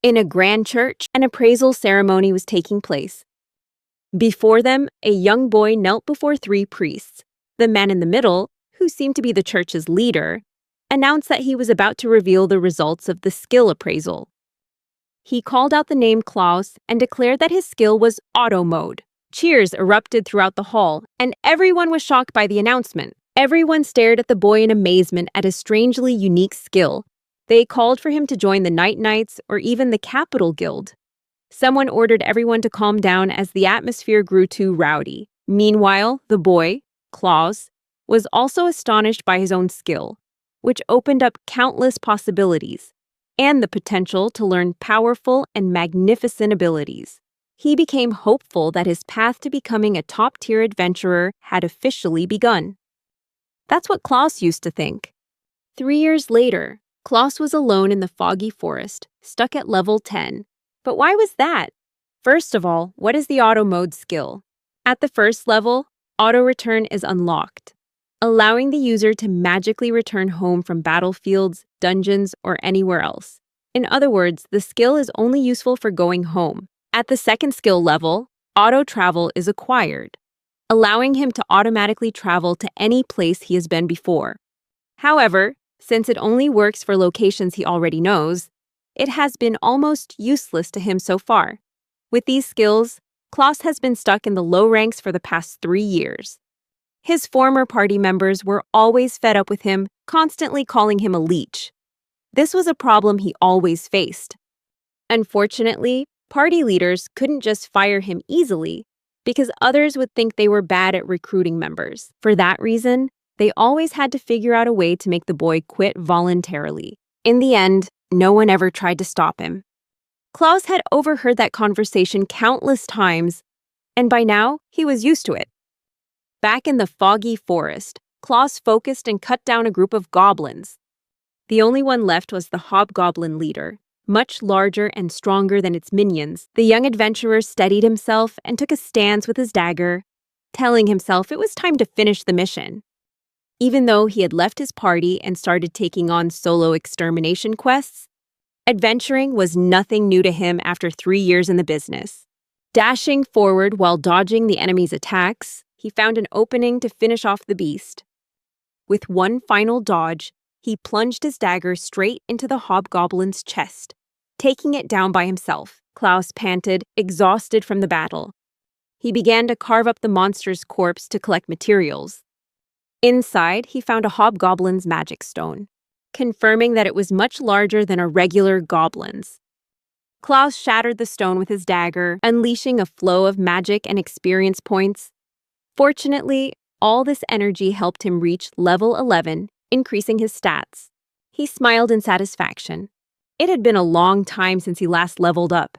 In a grand church, an appraisal ceremony was taking place. Before them, a young boy knelt before three priests. The man in the middle, who seemed to be the church's leader, announced that he was about to reveal the results of the skill appraisal. He called out the name Klaus and declared that his skill was auto mode. Cheers erupted throughout the hall, and everyone was shocked by the announcement. Everyone stared at the boy in amazement at his strangely unique skill. They called for him to join the Night Knights or even the Capital Guild. Someone ordered everyone to calm down as the atmosphere grew too rowdy. Meanwhile, the boy, Klaus, was also astonished by his own skill, which opened up countless possibilities and the potential to learn powerful and magnificent abilities. He became hopeful that his path to becoming a top-tier adventurer had officially begun. That's what Klaus used to think. 3 years later, Klaus was alone in the foggy forest, stuck at level 10. But why was that? First of all, what is the auto mode skill? At the first level, auto return is unlocked, allowing the user to magically return home from battlefields, dungeons, or anywhere else. In other words, the skill is only useful for going home. At the second skill level, auto travel is acquired, allowing him to automatically travel to any place he has been before. However, since it only works for locations he already knows, it has been almost useless to him so far. With these skills, Klaus has been stuck in the low ranks for the past 3 years. His former party members were always fed up with him, constantly calling him a leech. This was a problem he always faced. Unfortunately, party leaders couldn't just fire him easily because others would think they were bad at recruiting members. For that reason, they always had to figure out a way to make the boy quit voluntarily. In the end, no one ever tried to stop him. Klaus had overheard that conversation countless times, and by now, he was used to it. Back in the foggy forest, Klaus focused and cut down a group of goblins. The only one left was the hobgoblin leader. Much larger and stronger than its minions, the young adventurer steadied himself and took a stance with his dagger, telling himself it was time to finish the mission. Even though he had left his party and started taking on solo extermination quests, adventuring was nothing new to him after 3 years in the business. Dashing forward while dodging the enemy's attacks, he found an opening to finish off the beast. With one final dodge, he plunged his dagger straight into the hobgoblin's chest, taking it down by himself. Klaus panted, exhausted from the battle. He began to carve up the monster's corpse to collect materials. Inside, he found a hobgoblin's magic stone, confirming that it was much larger than a regular goblin's. Klaus shattered the stone with his dagger, unleashing a flow of magic and experience points. Fortunately, all this energy helped him reach level 11, increasing his stats. He smiled in satisfaction. It had been a long time since he last leveled up,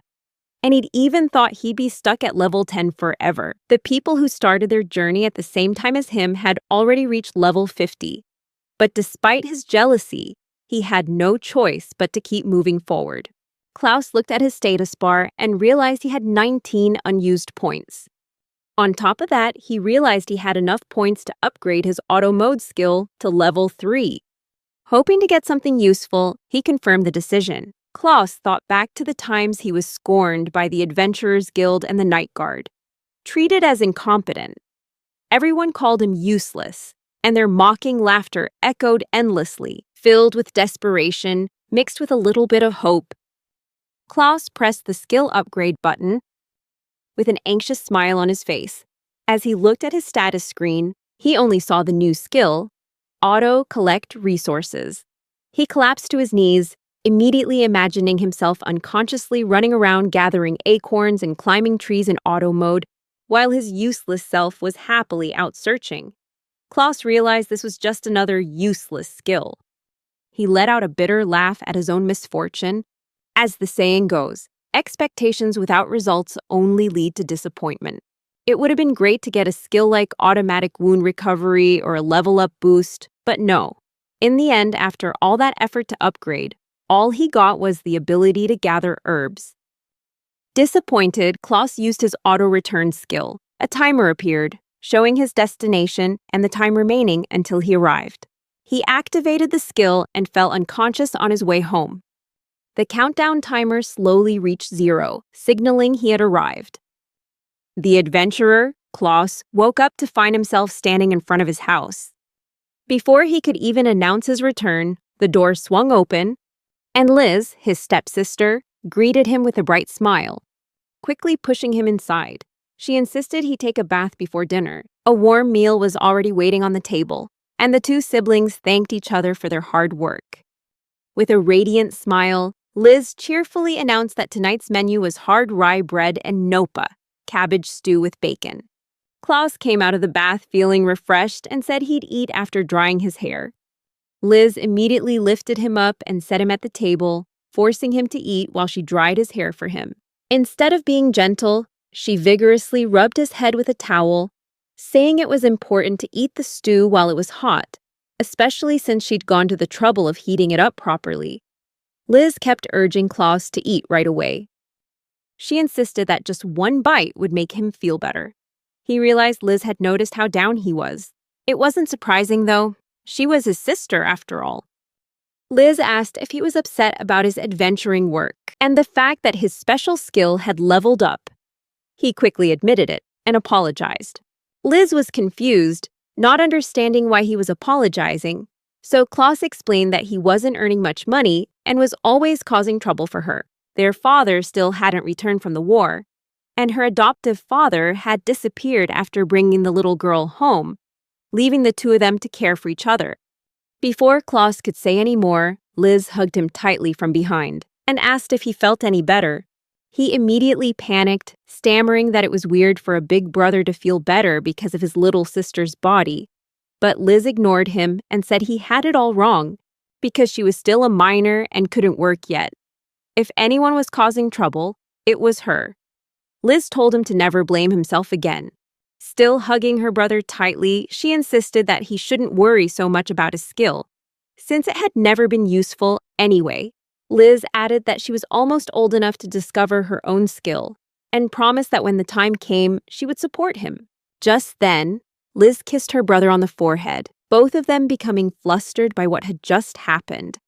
and he'd even thought he'd be stuck at level 10 forever. The people who started their journey at the same time as him had already reached level 50. But despite his jealousy, he had no choice but to keep moving forward. Klaus looked at his status bar and realized he had 19 unused points. On top of that, he realized he had enough points to upgrade his auto mode skill to level 3. Hoping to get something useful, he confirmed the decision. Klaus thought back to the times he was scorned by the Adventurers Guild and the Night Guard, treated as incompetent. Everyone called him useless, and their mocking laughter echoed endlessly, filled with desperation, mixed with a little bit of hope. Klaus pressed the skill upgrade button with an anxious smile on his face. As he looked at his status screen, he only saw the new skill, Auto Collect Resources. He collapsed to his knees, immediately imagining himself unconsciously running around gathering acorns and climbing trees in auto mode, while his useless self was happily out searching. Klaus realized this was just another useless skill. He let out a bitter laugh at his own misfortune. As the saying goes, expectations without results only lead to disappointment. It would have been great to get a skill like automatic wound recovery or a level up boost, but no. In the end, after all that effort to upgrade, all he got was the ability to gather herbs. Disappointed, Klaus used his auto-return skill. A timer appeared, showing his destination and the time remaining until he arrived. He activated the skill and fell unconscious on his way home. The countdown timer slowly reached 0, signaling he had arrived. The adventurer, Klaus, woke up to find himself standing in front of his house. Before he could even announce his return, the door swung open, and Liz, his stepsister, greeted him with a bright smile. Quickly pushing him inside, she insisted he take a bath before dinner. A warm meal was already waiting on the table, and the two siblings thanked each other for their hard work. With a radiant smile, Liz cheerfully announced that tonight's menu was hard rye bread and nopa, cabbage stew with bacon. Klaus came out of the bath feeling refreshed and said he'd eat after drying his hair. Liz immediately lifted him up and set him at the table, forcing him to eat while she dried his hair for him. Instead of being gentle, she vigorously rubbed his head with a towel, saying it was important to eat the stew while it was hot, especially since she'd gone to the trouble of heating it up properly. Liz kept urging Klaus to eat right away. She insisted that just one bite would make him feel better. He realized Liz had noticed how down he was. It wasn't surprising, though. She was his sister, after all. Liz asked if he was upset about his adventuring work and the fact that his special skill had leveled up. He quickly admitted it and apologized. Liz was confused, not understanding why he was apologizing, so Klaus explained that he wasn't earning much money and was always causing trouble for her. Their father still hadn't returned from the war, and her adoptive father had disappeared after bringing the little girl home, leaving the two of them to care for each other. Before Klaus could say any more, Liz hugged him tightly from behind and asked if he felt any better. He immediately panicked, stammering that it was weird for a big brother to feel better because of his little sister's body. But Liz ignored him and said he had it all wrong because she was still a minor and couldn't work yet. If anyone was causing trouble, it was her. Liz told him to never blame himself again. Still hugging her brother tightly, she insisted that he shouldn't worry so much about his skill, since it had never been useful anyway. Liz added that she was almost old enough to discover her own skill, and promised that when the time came, she would support him. Just then, Liz kissed her brother on the forehead, both of them becoming flustered by what had just happened.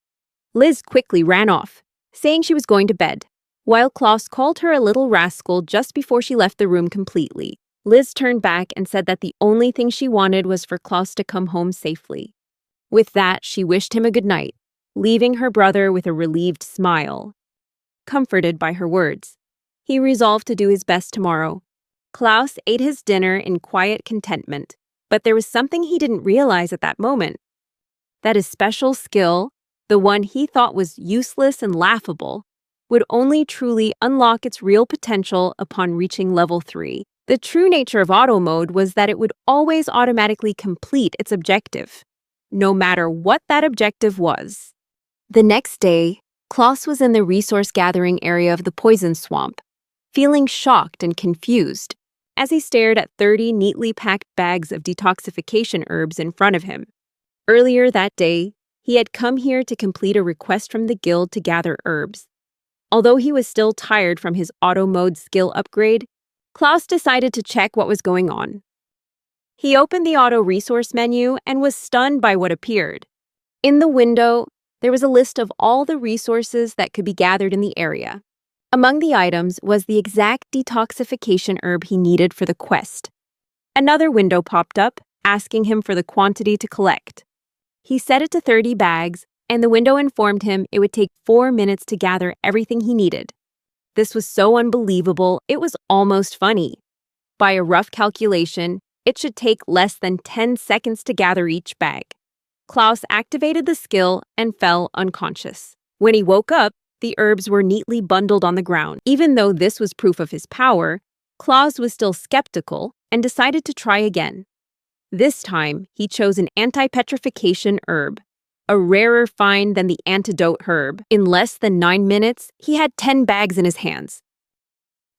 Liz quickly ran off, saying she was going to bed, while Klaus called her a little rascal just before she left the room completely. Liz turned back and said that the only thing she wanted was for Klaus to come home safely. With that, she wished him a good night, leaving her brother with a relieved smile. Comforted by her words, he resolved to do his best tomorrow. Klaus ate his dinner in quiet contentment, but there was something he didn't realize at that moment. That his special skill, the one he thought was useless and laughable, would only truly unlock its real potential upon reaching level 3. The true nature of auto mode was that it would always automatically complete its objective, no matter what that objective was. The next day, Klaus was in the resource gathering area of the poison swamp, feeling shocked and confused as he stared at 30 neatly packed bags of detoxification herbs in front of him. Earlier that day, he had come here to complete a request from the guild to gather herbs. Although he was still tired from his auto mode skill upgrade, Klaus decided to check what was going on. He opened the auto resource menu and was stunned by what appeared. In the window, there was a list of all the resources that could be gathered in the area. Among the items was the exact detoxification herb he needed for the quest. Another window popped up, asking him for the quantity to collect. He set it to 30 bags, and the window informed him it would take 4 minutes to gather everything he needed. This was so unbelievable, it was almost funny. By a rough calculation, it should take less than 10 seconds to gather each bag. Klaus activated the skill and fell unconscious. When he woke up, the herbs were neatly bundled on the ground. Even though this was proof of his power, Klaus was still skeptical and decided to try again. This time, he chose an anti-petrification herb, a rarer find than the antidote herb. In less than 9 minutes, he had 10 bags in his hands.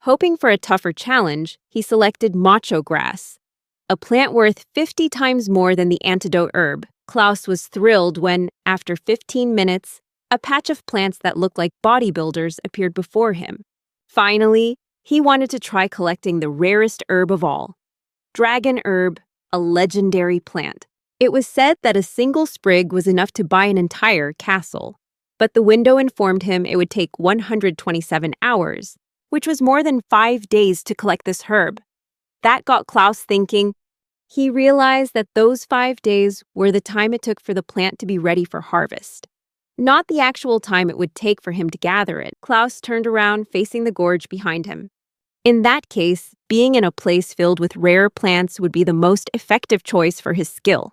Hoping for a tougher challenge, he selected macho grass, a plant worth 50 times more than the antidote herb. Klaus was thrilled when, after 15 minutes, a patch of plants that looked like bodybuilders appeared before him. Finally, he wanted to try collecting the rarest herb of all, dragon herb, a legendary plant. It was said that a single sprig was enough to buy an entire castle. but the window informed him it would take 127 hours, which was more than 5 days to collect this herb. That got Klaus thinking. He realized that those 5 days were the time it took for the plant to be ready for harvest, not the actual time it would take for him to gather it. Klaus turned around, facing the gorge behind him. In that case, being in a place filled with rare plants would be the most effective choice for his skill.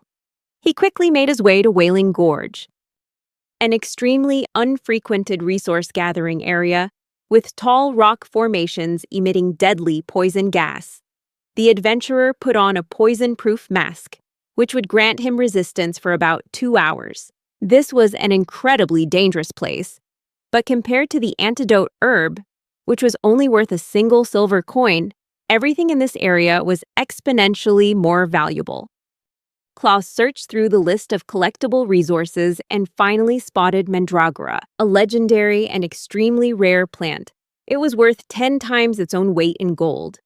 He quickly made his way to Wailing Gorge, an extremely unfrequented resource-gathering area with tall rock formations emitting deadly poison gas. The adventurer put on a poison-proof mask, which would grant him resistance for about 2 hours. This was an incredibly dangerous place, but compared to the antidote herb, which was only worth a single silver coin, everything in this area was exponentially more valuable. Klaus searched through the list of collectible resources and finally spotted Mandragora, a legendary and extremely rare plant. It was worth 10 times its own weight in gold.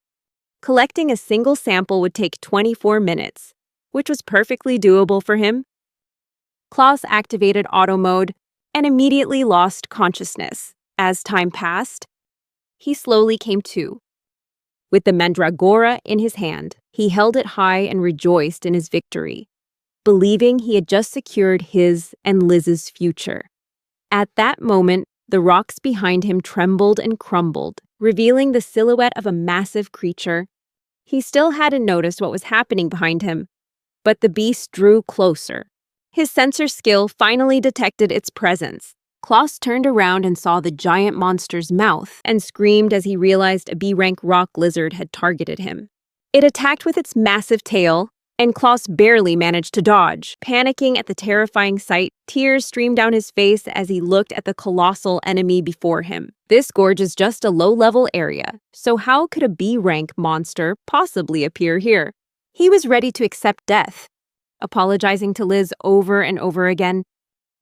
Collecting a single sample would take 24 minutes, which was perfectly doable for him. Klaus activated auto mode and immediately lost consciousness. As time passed, he slowly came to. With the Mandragora in his hand, he held it high and rejoiced in his victory, believing he had just secured his and Liz's future. At that moment, the rocks behind him trembled and crumbled, revealing the silhouette of a massive creature. He still hadn't noticed what was happening behind him, but the beast drew closer. His sensor skill finally detected its presence. Klaus turned around and saw the giant monster's mouth and screamed as he realized a B-rank rock lizard had targeted him. It attacked with its massive tail, and Klaus barely managed to dodge. Panicking at the terrifying sight, tears streamed down his face as he looked at the colossal enemy before him. This gorge is just a low-level area, so how could a B-rank monster possibly appear here? He was ready to accept death, apologizing to Liz over and over again.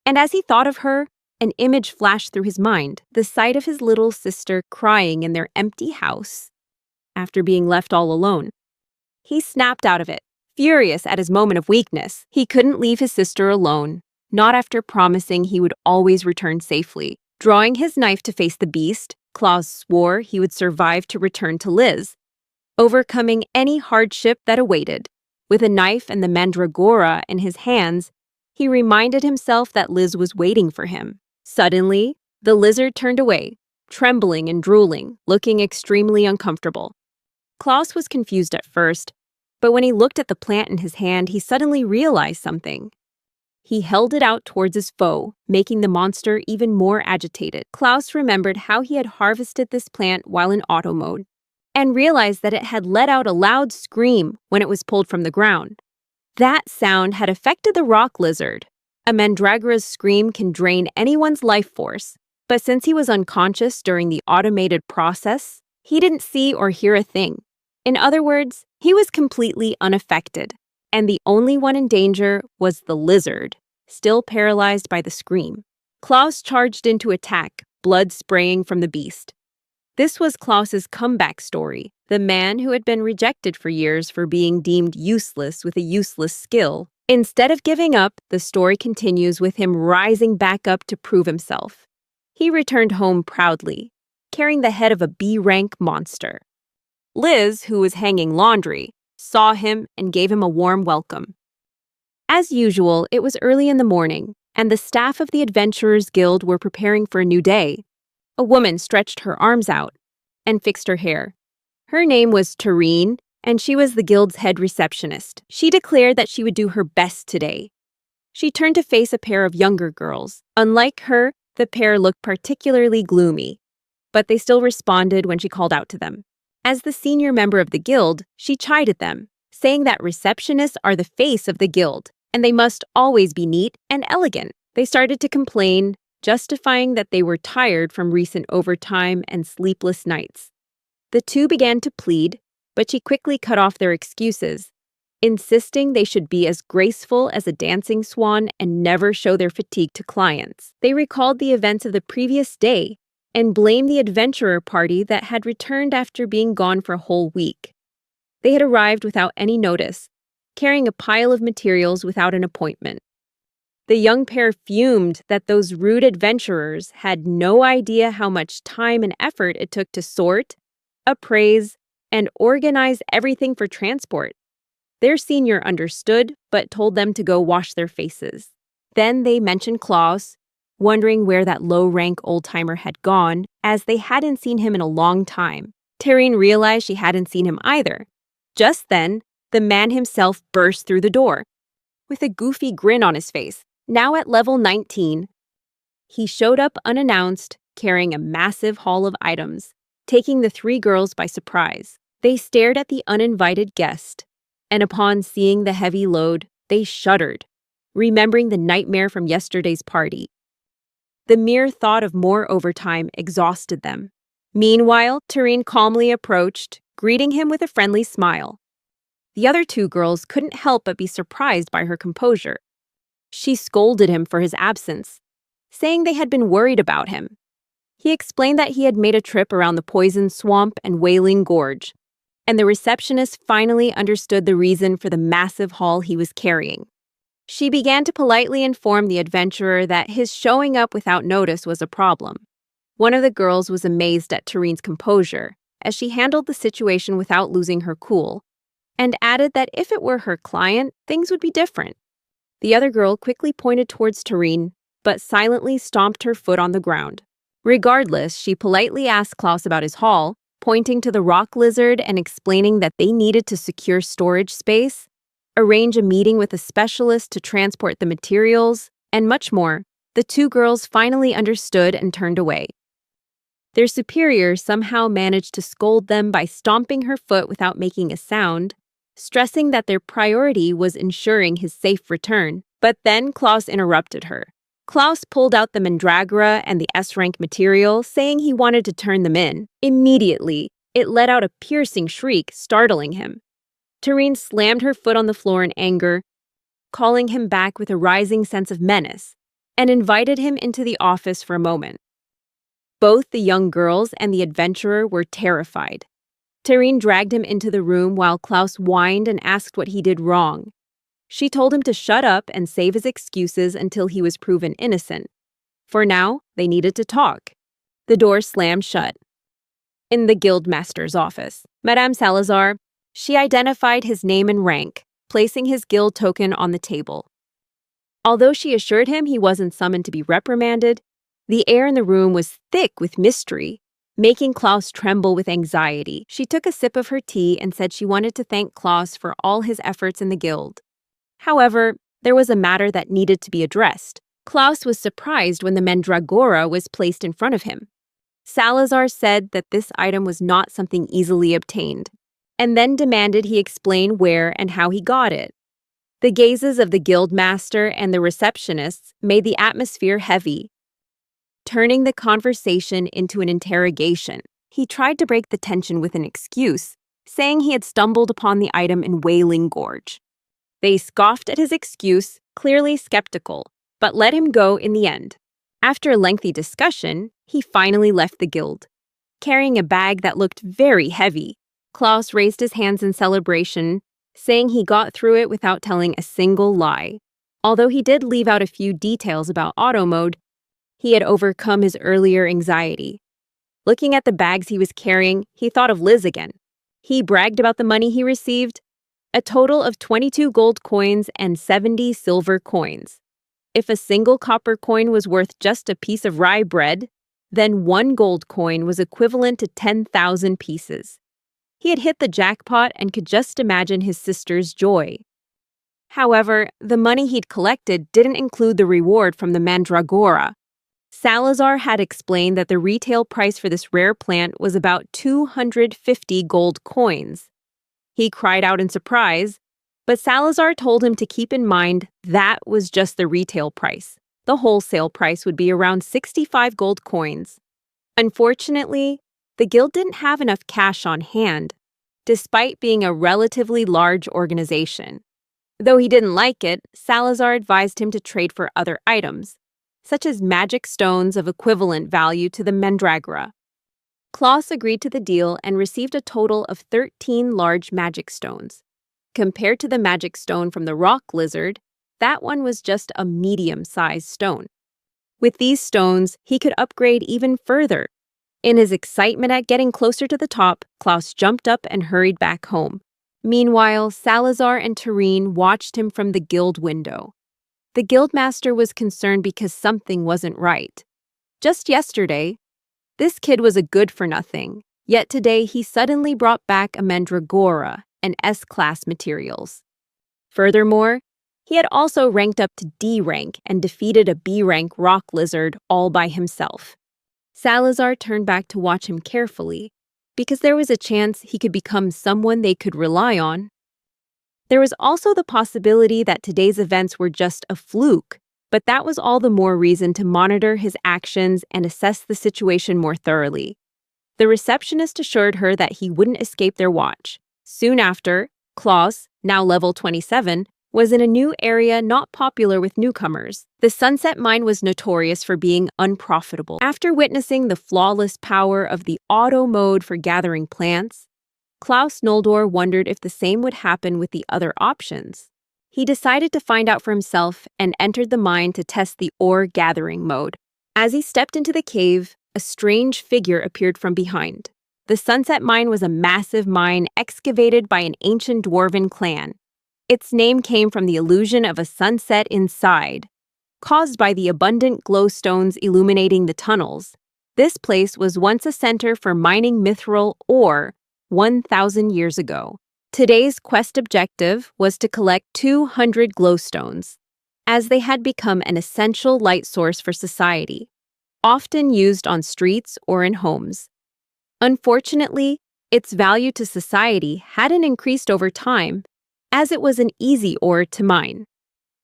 And as he thought of her, an image flashed through his mind, the sight of his little sister crying in their empty house after being left all alone. He snapped out of it, furious at his moment of weakness. He couldn't leave his sister alone, not after promising he would always return safely. Drawing his knife to face the beast, Klaus swore he would survive to return to Liz, overcoming any hardship that awaited. With a knife and the Mandragora in his hands, he reminded himself that Liz was waiting for him. Suddenly, the lizard turned away, trembling and drooling, looking extremely uncomfortable. Klaus was confused at first, but when he looked at the plant in his hand, he suddenly realized something. He held it out towards his foe, making the monster even more agitated. Klaus remembered how he had harvested this plant while in auto mode, and realized that it had let out a loud scream when it was pulled from the ground. That sound had affected the rock lizard. A Mandragora's scream can drain anyone's life force, but since he was unconscious during the automated process, he didn't see or hear a thing. In other words, he was completely unaffected, and the only one in danger was the lizard, still paralyzed by the scream. Klaus charged in to attack, blood spraying from the beast. This was Klaus's comeback story, the man who had been rejected for years for being deemed useless with a useless skill. Instead of giving up, the story continues with him rising back up to prove himself. He returned home proudly, carrying the head of a B-rank monster. Liz, who was hanging laundry, saw him and gave him a warm welcome. As usual, it was early in the morning, and the staff of the Adventurers Guild were preparing for a new day. A woman stretched her arms out and fixed her hair. Her name was Tareen, and she was the guild's head receptionist. She declared that she would do her best today. She turned to face a pair of younger girls. Unlike her, the pair looked particularly gloomy, but they still responded when she called out to them. As the senior member of the guild, she chided them, saying that receptionists are the face of the guild, and they must always be neat and elegant. They started to complain, justifying that they were tired from recent overtime and sleepless nights. The two began to plead, but she quickly cut off their excuses, insisting they should be as graceful as a dancing swan and never show their fatigue to clients. They recalled the events of the previous day and blamed the adventurer party that had returned after being gone for a whole week. They had arrived without any notice, carrying a pile of materials without an appointment. The young pair fumed that those rude adventurers had no idea how much time and effort it took to sort, appraise, and organize everything for transport. Their senior understood, but told them to go wash their faces. Then they mentioned Klaus, wondering where that low-rank old-timer had gone, as they hadn't seen him in a long time. Terrine realized she hadn't seen him either. Just then, the man himself burst through the door. With a goofy grin on his face, now at level 19, he showed up unannounced, carrying a massive haul of items, taking the three girls by surprise. They stared at the uninvited guest, and upon seeing the heavy load, they shuddered, remembering the nightmare from yesterday's party. The mere thought of more overtime exhausted them. Meanwhile, Terrine calmly approached, greeting him with a friendly smile. The other two girls couldn't help but be surprised by her composure. She scolded him for his absence, saying they had been worried about him. He explained that he had made a trip around the Poison Swamp and Wailing Gorge, and the receptionist finally understood the reason for the massive haul he was carrying. She began to politely inform the adventurer that his showing up without notice was a problem. One of the girls was amazed at Terrine's composure, as she handled the situation without losing her cool, and added that if it were her client, things would be different. The other girl quickly pointed towards Terrine, but silently stomped her foot on the ground. Regardless, she politely asked Klaus about his haul, pointing to the rock lizard and explaining that they needed to secure storage space, arrange a meeting with a specialist to transport the materials, and much more. The two girls finally understood and turned away. Their superior somehow managed to scold them by stomping her foot without making a sound, stressing that their priority was ensuring his safe return. But then Klaus interrupted her. Klaus pulled out the mandragora and the S-rank material, saying he wanted to turn them in. Immediately, it let out a piercing shriek, startling him. Terrine slammed her foot on the floor in anger, calling him back with a rising sense of menace, and invited him into the office for a moment. Both the young girls and the adventurer were terrified. Terrine dragged him into the room while Klaus whined and asked what he did wrong. She told him to shut up and save his excuses until he was proven innocent. For now, they needed to talk. The door slammed shut. In the guildmaster's office, Madame Salazar, she identified his name and rank, placing his guild token on the table. Although she assured him he wasn't summoned to be reprimanded, the air in the room was thick with mystery, making Klaus tremble with anxiety. She took a sip of her tea and said she wanted to thank Klaus for all his efforts in the guild. However, there was a matter that needed to be addressed. Klaus was surprised when the mandragora was placed in front of him. Salazar said that this item was not something easily obtained, and then demanded he explain where and how he got it. The gazes of the guildmaster and the receptionists made the atmosphere heavy, turning the conversation into an interrogation. He tried to break the tension with an excuse, saying he had stumbled upon the item in Wailing Gorge. They scoffed at his excuse, clearly skeptical, but let him go in the end. After a lengthy discussion, he finally left the guild, carrying a bag that looked very heavy. Klaus raised his hands in celebration, saying he got through it without telling a single lie. Although he did leave out a few details about auto mode, he had overcome his earlier anxiety. Looking at the bags he was carrying, he thought of Liz again. He bragged about the money he received, a total of 22 gold coins and 70 silver coins. If a single copper coin was worth just a piece of rye bread, then 1 gold coin was equivalent to 10,000 pieces. He had hit the jackpot and could just imagine his sister's joy. However, the money he'd collected didn't include the reward from the mandragora. Salazar had explained that the retail price for this rare plant was about 250 gold coins. He cried out in surprise, but Salazar told him to keep in mind that was just the retail price. The wholesale price would be around 65 gold coins. Unfortunately, the guild didn't have enough cash on hand, despite being a relatively large organization. Though he didn't like it, Salazar advised him to trade for other items, such as magic stones of equivalent value to the mandragora. Klaus agreed to the deal and received a total of 13 large magic stones. Compared to the magic stone from the rock lizard, that one was just a medium-sized stone. With these stones, he could upgrade even further. In his excitement at getting closer to the top, Klaus jumped up and hurried back home. Meanwhile, Salazar and Turine watched him from the guild window. The guildmaster was concerned because something wasn't right. Just yesterday, this kid was a good-for-nothing, yet today he suddenly brought back a mandragora and S-class materials. Furthermore, he had also ranked up to D rank and defeated a B rank rock lizard all by himself. Salazar turned back to watch him carefully, because there was a chance he could become someone they could rely on. There was also the possibility that today's events were just a fluke, but that was all the more reason to monitor his actions and assess the situation more thoroughly. The receptionist assured her that he wouldn't escape their watch. Soon after, Klaus, now level 27, was in a new area not popular with newcomers. The Sunset Mine was notorious for being unprofitable. After witnessing the flawless power of the auto mode for gathering plants, Klaus Noldor wondered if the same would happen with the other options. He decided to find out for himself and entered the mine to test the ore gathering mode. As he stepped into the cave, a strange figure appeared from behind. The Sunset Mine was a massive mine excavated by an ancient dwarven clan. Its name came from the illusion of a sunset inside, caused by the abundant glowstones illuminating the tunnels. This place was once a center for mining mithril ore 1,000 years ago. Today's quest objective was to collect 200 glowstones, as they had become an essential light source for society, often used on streets or in homes. Unfortunately, its value to society hadn't increased over time, as it was an easy ore to mine.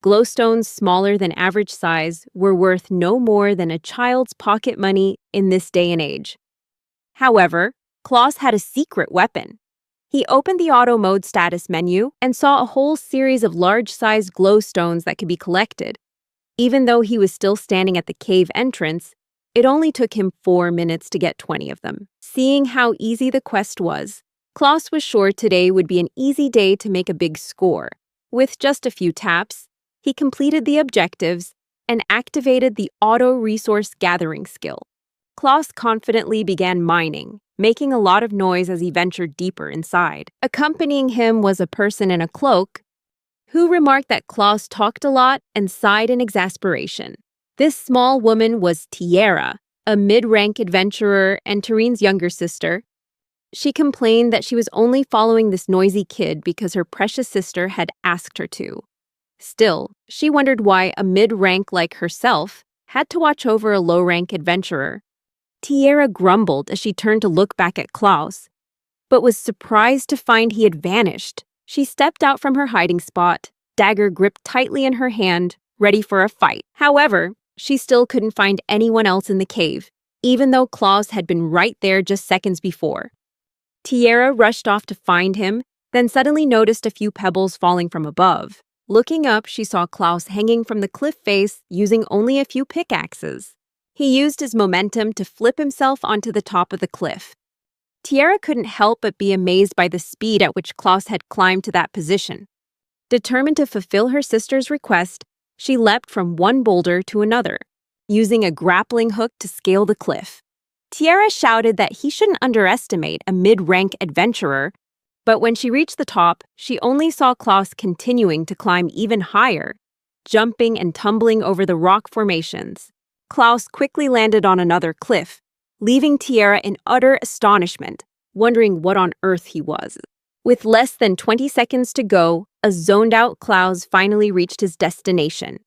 Glowstones smaller than average size were worth no more than a child's pocket money in this day and age. However, Klaus had a secret weapon. He opened the auto mode status menu and saw a whole series of large-sized glowstones that could be collected. Even though he was still standing at the cave entrance, it only took him 4 minutes to get 20 of them. Seeing how easy the quest was, Klaus was sure today would be an easy day to make a big score. With just a few taps, he completed the objectives and activated the auto-resource gathering skill. Klaus confidently began mining, making a lot of noise as he ventured deeper inside. Accompanying him was a person in a cloak who remarked that Klaus talked a lot and sighed in exasperation. This small woman was Tiara, a mid-rank adventurer and Turine's younger sister. She complained that she was only following this noisy kid because her precious sister had asked her to. Still, she wondered why a mid-rank like herself had to watch over a low-rank adventurer. Tiara grumbled as she turned to look back at Klaus, but was surprised to find he had vanished. She stepped out from her hiding spot, dagger gripped tightly in her hand, ready for a fight. However, she still couldn't find anyone else in the cave, even though Klaus had been right there just seconds before. Tiara rushed off to find him, then suddenly noticed a few pebbles falling from above. Looking up, she saw Klaus hanging from the cliff face using only a few pickaxes. He used his momentum to flip himself onto the top of the cliff. Tiara couldn't help but be amazed by the speed at which Klaus had climbed to that position. Determined to fulfill her sister's request, she leapt from one boulder to another, using a grappling hook to scale the cliff. Tiara shouted that he shouldn't underestimate a mid-rank adventurer, but when she reached the top, she only saw Klaus continuing to climb even higher, jumping and tumbling over the rock formations. Klaus quickly landed on another cliff, leaving Tiara in utter astonishment, wondering what on earth he was. With less than 20 seconds to go, a zoned-out Klaus finally reached his destination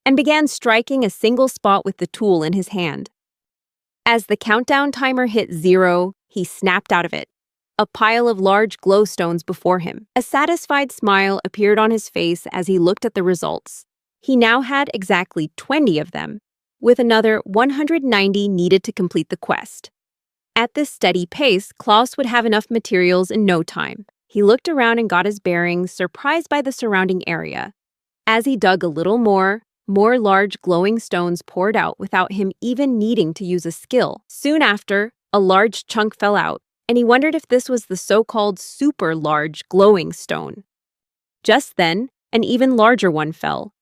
and began striking a single spot with the tool in his hand. As the countdown timer hit 0, he snapped out of it, a pile of large glowstones before him. A satisfied smile appeared on his face as he looked at the results. He now had exactly 20 of them, with another 190 needed to complete the quest. At this steady pace, Klaus would have enough materials in no time. He looked around and got his bearings, surprised by the surrounding area. As he dug a little more large glowing stones poured out without him even needing to use a skill. Soon after, a large chunk fell out, and he wondered if this was the so-called super large glowing stone. Just then, An even larger one fell.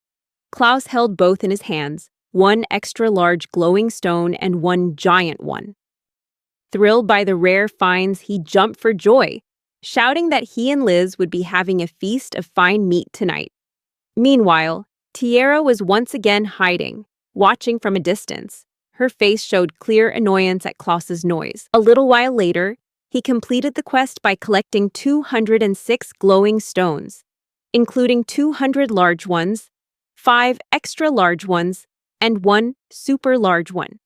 Klaus held both in his hands, one extra-large glowing stone and one giant one. Thrilled by the rare finds, he jumped for joy, shouting that he and Liz would be having a feast of fine meat tonight. Meanwhile, Tierra was once again hiding, watching from a distance. Her face showed clear annoyance at Klaus's noise. A little while later, he completed the quest by collecting 206 glowing stones, including 200 large ones, 5 extra large ones, and 1 super large one.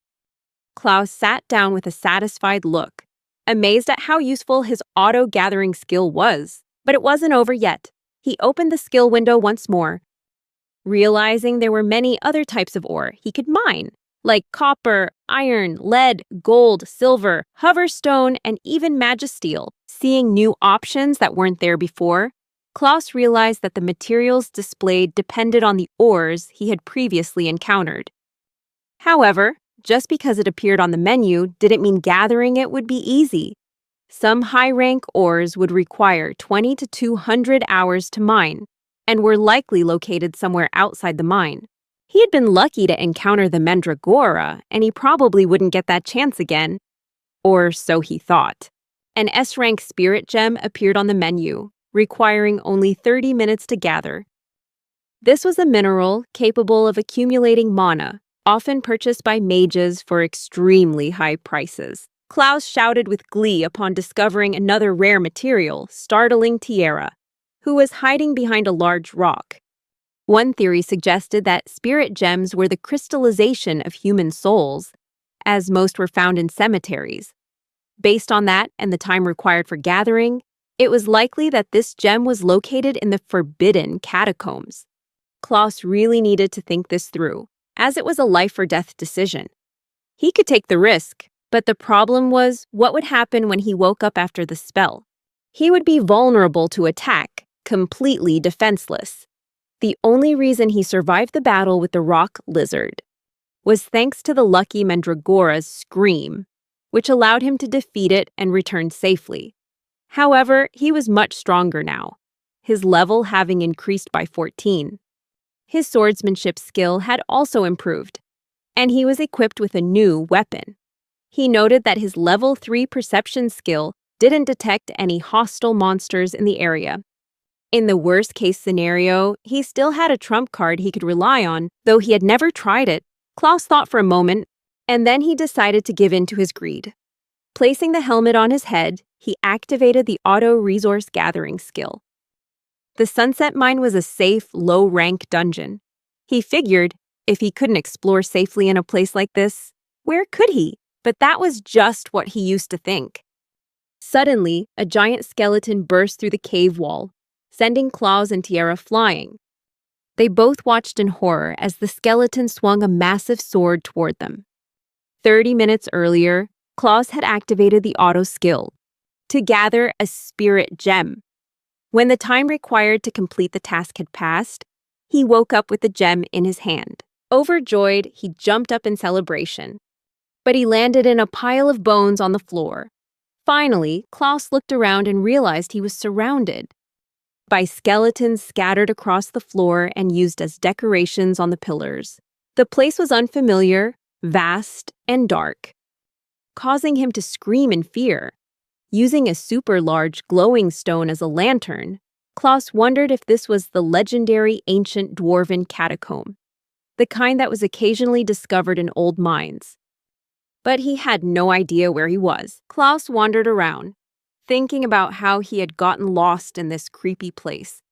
Klaus sat down with a satisfied look, amazed at how useful his auto-gathering skill was. But it wasn't over yet. He opened the skill window once more, realizing there were many other types of ore he could mine, like copper, iron, lead, gold, silver, hoverstone, and even magisteel. Seeing new options that weren't there before, Klaus realized that the materials displayed depended on the ores he had previously encountered. However, just because it appeared on the menu didn't mean gathering it would be easy. Some high-rank ores would require 20 to 200 hours to mine, and were likely located somewhere outside the mine. He had been lucky to encounter the Mandragora, and he probably wouldn't get that chance again. Or so he thought. An S-rank spirit gem appeared on the menu, requiring only 30 minutes to gather. This was a mineral capable of accumulating mana, often purchased by mages for extremely high prices. Klaus shouted with glee upon discovering another rare material, startling Tierra, who was hiding behind a large rock. One theory suggested that spirit gems were the crystallization of human souls, as most were found in cemeteries. Based on that and the time required for gathering, it was likely that this gem was located in the forbidden catacombs. Klaus really needed to think this through, as it was a life-or-death decision. He could take the risk, but the problem was what would happen when he woke up after the spell. He would be vulnerable to attack, completely defenseless. The only reason he survived the battle with the rock lizard was thanks to the lucky Mandragora's scream, which allowed him to defeat it and return safely. However, he was much stronger now, his level having increased by 14. His swordsmanship skill had also improved, and he was equipped with a new weapon. He noted that his level 3 perception skill didn't detect any hostile monsters in the area. In the worst-case scenario, he still had a trump card he could rely on, though he had never tried it. Klaus thought for a moment, and then he decided to give in to his greed. Placing the helmet on his head, he activated the auto-resource gathering skill. The Sunset Mine was a safe, low-rank dungeon. He figured, if he couldn't explore safely in a place like this, where could he? But that was just what he used to think. Suddenly, a giant skeleton burst through the cave wall, sending Klaus and Tierra flying. They both watched in horror as the skeleton swung a massive sword toward them. 30 minutes earlier, Klaus had activated the auto skill to gather a spirit gem. When the time required to complete the task had passed, he woke up with the gem in his hand. Overjoyed, he jumped up in celebration. But he landed in a pile of bones on the floor. Finally, Klaus looked around and realized he was surrounded by skeletons scattered across the floor and used as decorations on the pillars. The place was unfamiliar, vast, and dark, causing him to scream in fear. Using a super-large glowing stone as a lantern, Klaus wondered if this was the legendary ancient dwarven catacomb, the kind that was occasionally discovered in old mines. But he had no idea where he was. Klaus wandered around, thinking about how he had gotten lost in this creepy place.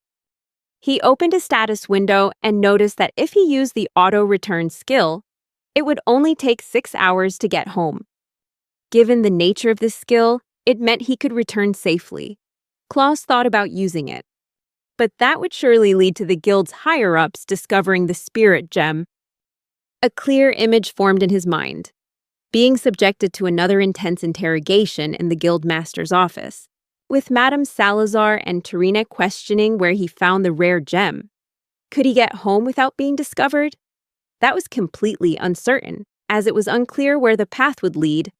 He opened his status window and noticed that if he used the auto-return skill, it would only take 6 hours to get home. Given the nature of this skill, it meant he could return safely. Klaus thought about using it, but that would surely lead to the guild's higher-ups discovering the spirit gem. A clear image formed in his mind, being subjected to another intense interrogation in the guild master's office, with Madame Salazar and Terina questioning where he found the rare gem. Could he get home without being discovered? That was completely uncertain, as it was unclear where the path would lead,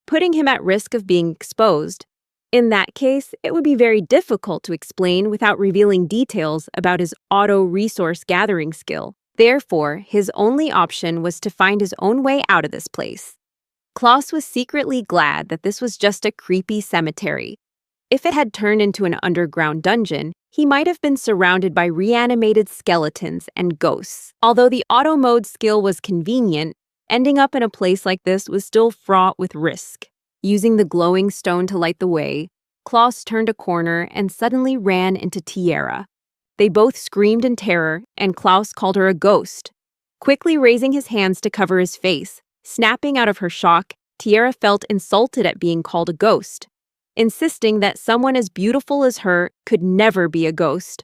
putting him at risk of being exposed. In that case, it would be very difficult to explain without revealing details about his auto resource gathering skill. Therefore, his only option was to find his own way out of this place. Klaus was secretly glad that this was just a creepy cemetery. If it had turned into an underground dungeon, he might have been surrounded by reanimated skeletons and ghosts. Although the auto mode skill was convenient, ending up in a place like this was still fraught with risk. Using the glowing stone to light the way, Klaus turned a corner and suddenly ran into Tierra. They both screamed in terror, and Klaus called her a ghost. Quickly raising his hands to cover his face, snapping out of her shock, Tierra felt insulted at being called a ghost, insisting that someone as beautiful as her could never be a ghost.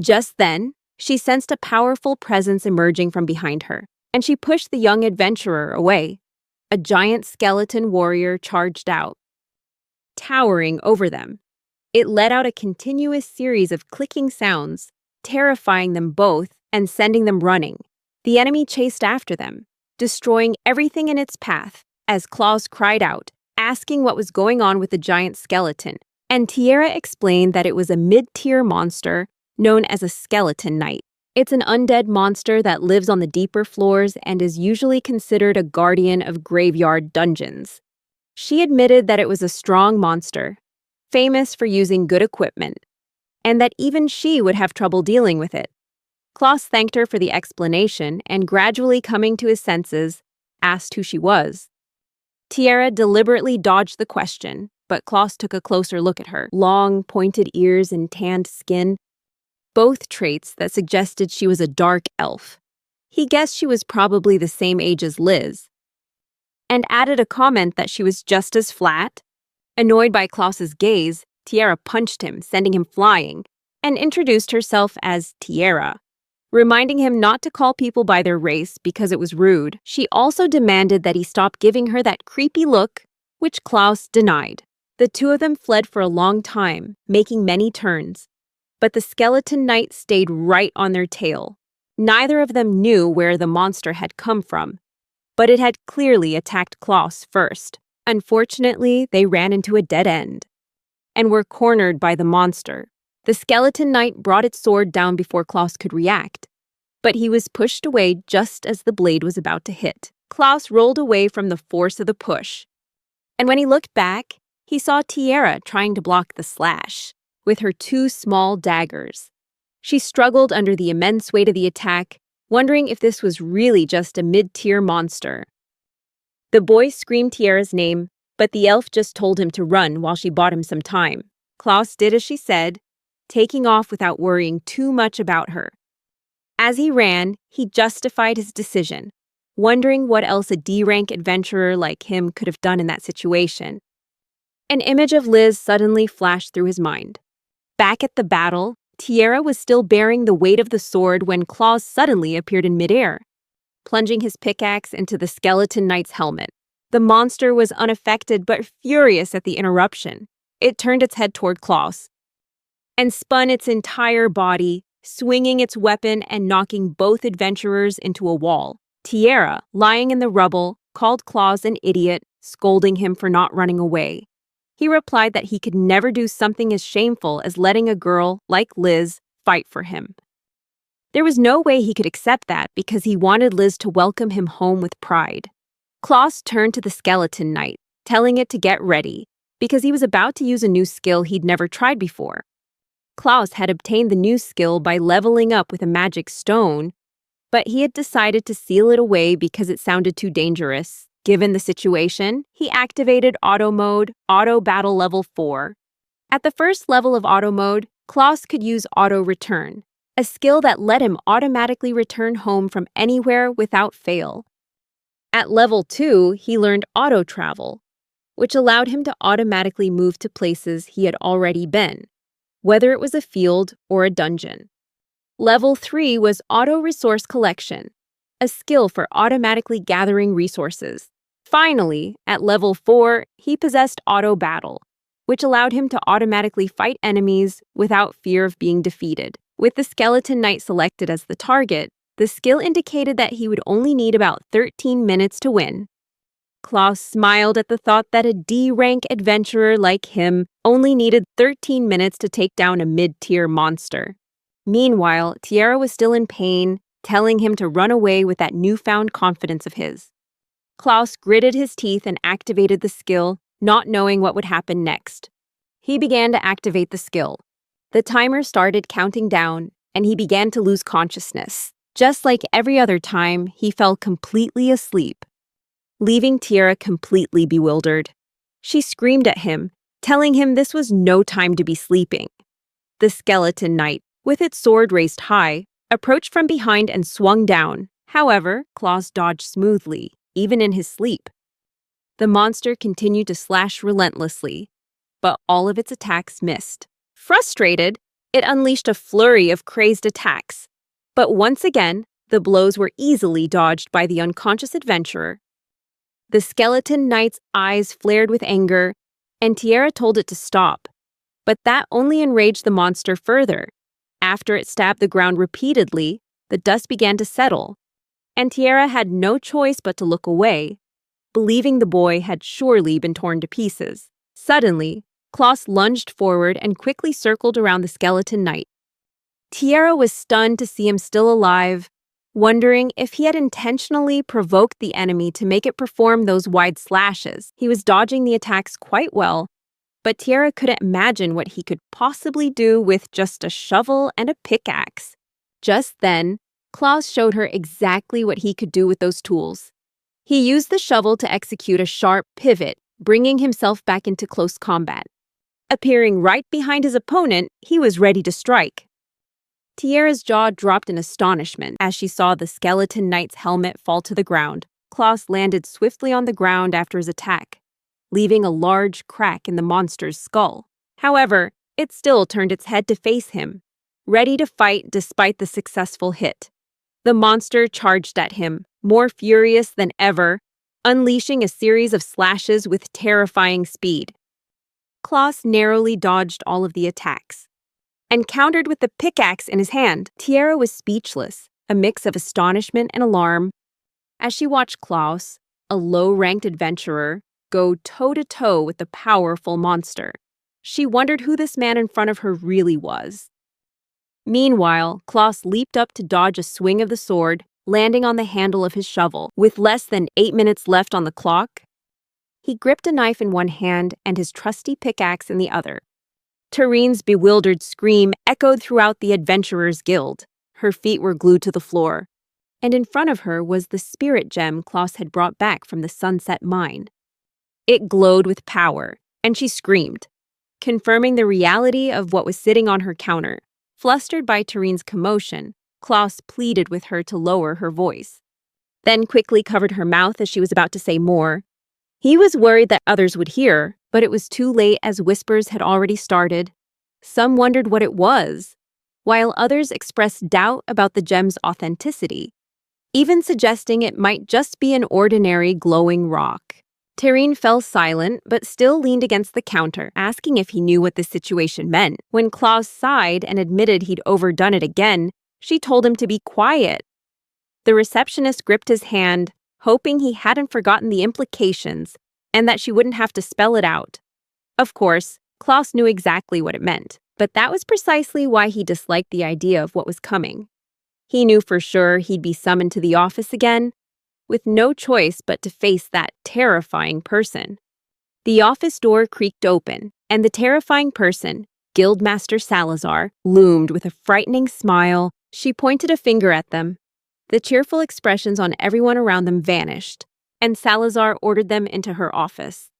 Just then, she sensed a powerful presence emerging from behind her, and she pushed the young adventurer away. A giant skeleton warrior charged out, towering over them. It let out a continuous series of clicking sounds, terrifying them both and sending them running. The enemy chased after them, destroying everything in its path, as Klaus cried out, asking what was going on with the giant skeleton, and Tierra explained that it was a mid-tier monster known as a skeleton knight. It's an undead monster that lives on the deeper floors and is usually considered a guardian of graveyard dungeons. She admitted that it was a strong monster, famous for using good equipment, and that even she would have trouble dealing with it. Klaus thanked her for the explanation and, gradually coming to his senses, asked who she was. Tierra deliberately dodged the question, but Klaus took a closer look at her. Long, pointed ears and tanned skin, both traits that suggested she was a dark elf. He guessed she was probably the same age as Liz, and added a comment that she was just as flat. Annoyed by Klaus's gaze, Tierra punched him, sending him flying, and introduced herself as Tierra, reminding him not to call people by their race because it was rude. She also demanded that he stop giving her that creepy look, which Klaus denied. The two of them fled for a long time, making many turns, but the skeleton knight stayed right on their tail. Neither of them knew where the monster had come from, but it had clearly attacked Klaus first. Unfortunately, they ran into a dead end and were cornered by the monster. The skeleton knight brought its sword down before Klaus could react, but he was pushed away just as the blade was about to hit. Klaus rolled away from the force of the push, and when he looked back, he saw Tierra trying to block the slash with her two small daggers. She struggled under the immense weight of the attack, wondering if this was really just a mid-tier monster. The boy screamed Tierra's name, but the elf just told him to run while she bought him some time. Klaus did as she said, taking off without worrying too much about her. As he ran, he justified his decision, wondering what else a D-rank adventurer like him could have done in that situation. An image of Liz suddenly flashed through his mind. Back at the battle, Tierra was still bearing the weight of the sword when Klaus suddenly appeared in midair, plunging his pickaxe into the skeleton knight's helmet. The monster was unaffected but furious at the interruption. It turned its head toward Klaus and spun its entire body, swinging its weapon and knocking both adventurers into a wall. Tierra, lying in the rubble, called Klaus an idiot, scolding him for not running away. He replied that he could never do something as shameful as letting a girl like Liz fight for him. There was no way he could accept that because he wanted Liz to welcome him home with pride. Klaus turned to the skeleton knight, telling it to get ready, because he was about to use a new skill he'd never tried before. Klaus had obtained the new skill by leveling up with a magic stone, but he had decided to seal it away because it sounded too dangerous. Given the situation, he activated Auto Mode, Auto Battle Level 4. At the first level of Auto Mode, Klaus could use Auto Return, a skill that let him automatically return home from anywhere without fail. At level 2, he learned Auto Travel, which allowed him to automatically move to places he had already been, whether it was a field or a dungeon. Level 3 was Auto Resource Collection, a skill for automatically gathering resources. Finally, at level 4, he possessed Auto Battle, which allowed him to automatically fight enemies without fear of being defeated. With the skeleton knight selected as the target, the skill indicated that he would only need about 13 minutes to win. Klaus smiled at the thought that a D-rank adventurer like him only needed 13 minutes to take down a mid-tier monster. Meanwhile, Tierra was still in pain, telling him to run away with that newfound confidence of his. Klaus gritted his teeth and activated the skill, not knowing what would happen next. He began to activate the skill. The timer started counting down, and he began to lose consciousness. Just like every other time, he fell completely asleep, leaving Tierra completely bewildered. She screamed at him, telling him this was no time to be sleeping. The skeleton knight, with its sword raised high, approached from behind and swung down. However, Klaus dodged smoothly, even in his sleep. The monster continued to slash relentlessly, but all of its attacks missed. Frustrated, it unleashed a flurry of crazed attacks. But once again, the blows were easily dodged by the unconscious adventurer. The skeleton knight's eyes flared with anger, and Tierra told it to stop. But that only enraged the monster further. After it stabbed the ground repeatedly, the dust began to settle, and Tierra had no choice but to look away, believing the boy had surely been torn to pieces. Suddenly, Klaus lunged forward and quickly circled around the skeleton knight. Tierra was stunned to see him still alive, wondering if he had intentionally provoked the enemy to make it perform those wide slashes. He was dodging the attacks quite well, but Tierra couldn't imagine what he could possibly do with just a shovel and a pickaxe. Just then, Klaus showed her exactly what he could do with those tools. He used the shovel to execute a sharp pivot, bringing himself back into close combat. Appearing right behind his opponent, he was ready to strike. Tierra's jaw dropped in astonishment as she saw the skeleton knight's helmet fall to the ground. Klaus landed swiftly on the ground after his attack, leaving a large crack in the monster's skull. However, it still turned its head to face him, ready to fight despite the successful hit. The monster charged at him, more furious than ever, unleashing a series of slashes with terrifying speed. Klaus narrowly dodged all of the attacks and countered with the pickaxe in his hand. Tierra was speechless, a mix of astonishment and alarm, as she watched Klaus, a low-ranked adventurer, go toe-to-toe with the powerful monster. She wondered who this man in front of her really was. Meanwhile, Klaus leaped up to dodge a swing of the sword, landing on the handle of his shovel. With less than 8 minutes left on the clock, he gripped a knife in one hand and his trusty pickaxe in the other. Terrine's bewildered scream echoed throughout the Adventurers Guild. Her feet were glued to the floor, and in front of her was the spirit gem Klaus had brought back from the Sunset Mine. It glowed with power, and she screamed, confirming the reality of what was sitting on her counter. Flustered by Terrine's commotion, Klaus pleaded with her to lower her voice, then quickly covered her mouth as she was about to say more. He was worried that others would hear, but it was too late as whispers had already started. Some wondered what it was, while others expressed doubt about the gem's authenticity, even suggesting it might just be an ordinary glowing rock. Terrine fell silent, but still leaned against the counter, asking if he knew what the situation meant. When Klaus sighed and admitted he'd overdone it again, she told him to be quiet. The receptionist gripped his hand, hoping he hadn't forgotten the implications and that she wouldn't have to spell it out. Of course, Klaus knew exactly what it meant, but that was precisely why he disliked the idea of what was coming. He knew for sure he'd be summoned to the office again, with no choice but to face that terrifying person. The office door creaked open, and the terrifying person, Guildmaster Salazar, loomed with a frightening smile. She pointed a finger at them. The cheerful expressions on everyone around them vanished, and Salazar ordered them into her office.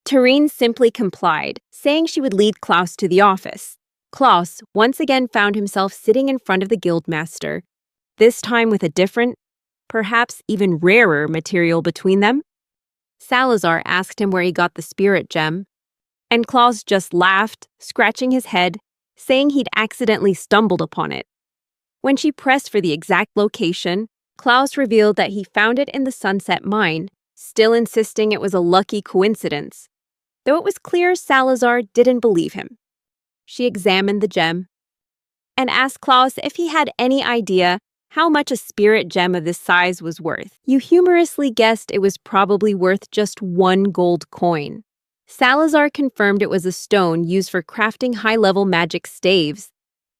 Terrine simply complied, saying she would lead Klaus to the office. Klaus once again found himself sitting in front of the Guildmaster, this time with a different, perhaps even rarer material between them. Salazar asked him where he got the spirit gem, and Klaus just laughed, scratching his head, saying he'd accidentally stumbled upon it. When she pressed for the exact location, Klaus revealed that he found it in the Sunset Mine, still insisting it was a lucky coincidence, though it was clear Salazar didn't believe him. She examined the gem and asked Klaus if he had any idea how much a spirit gem of this size was worth. You humorously guessed it was probably worth just 1 gold coin. Salazar confirmed it was a stone used for crafting high-level magic staves,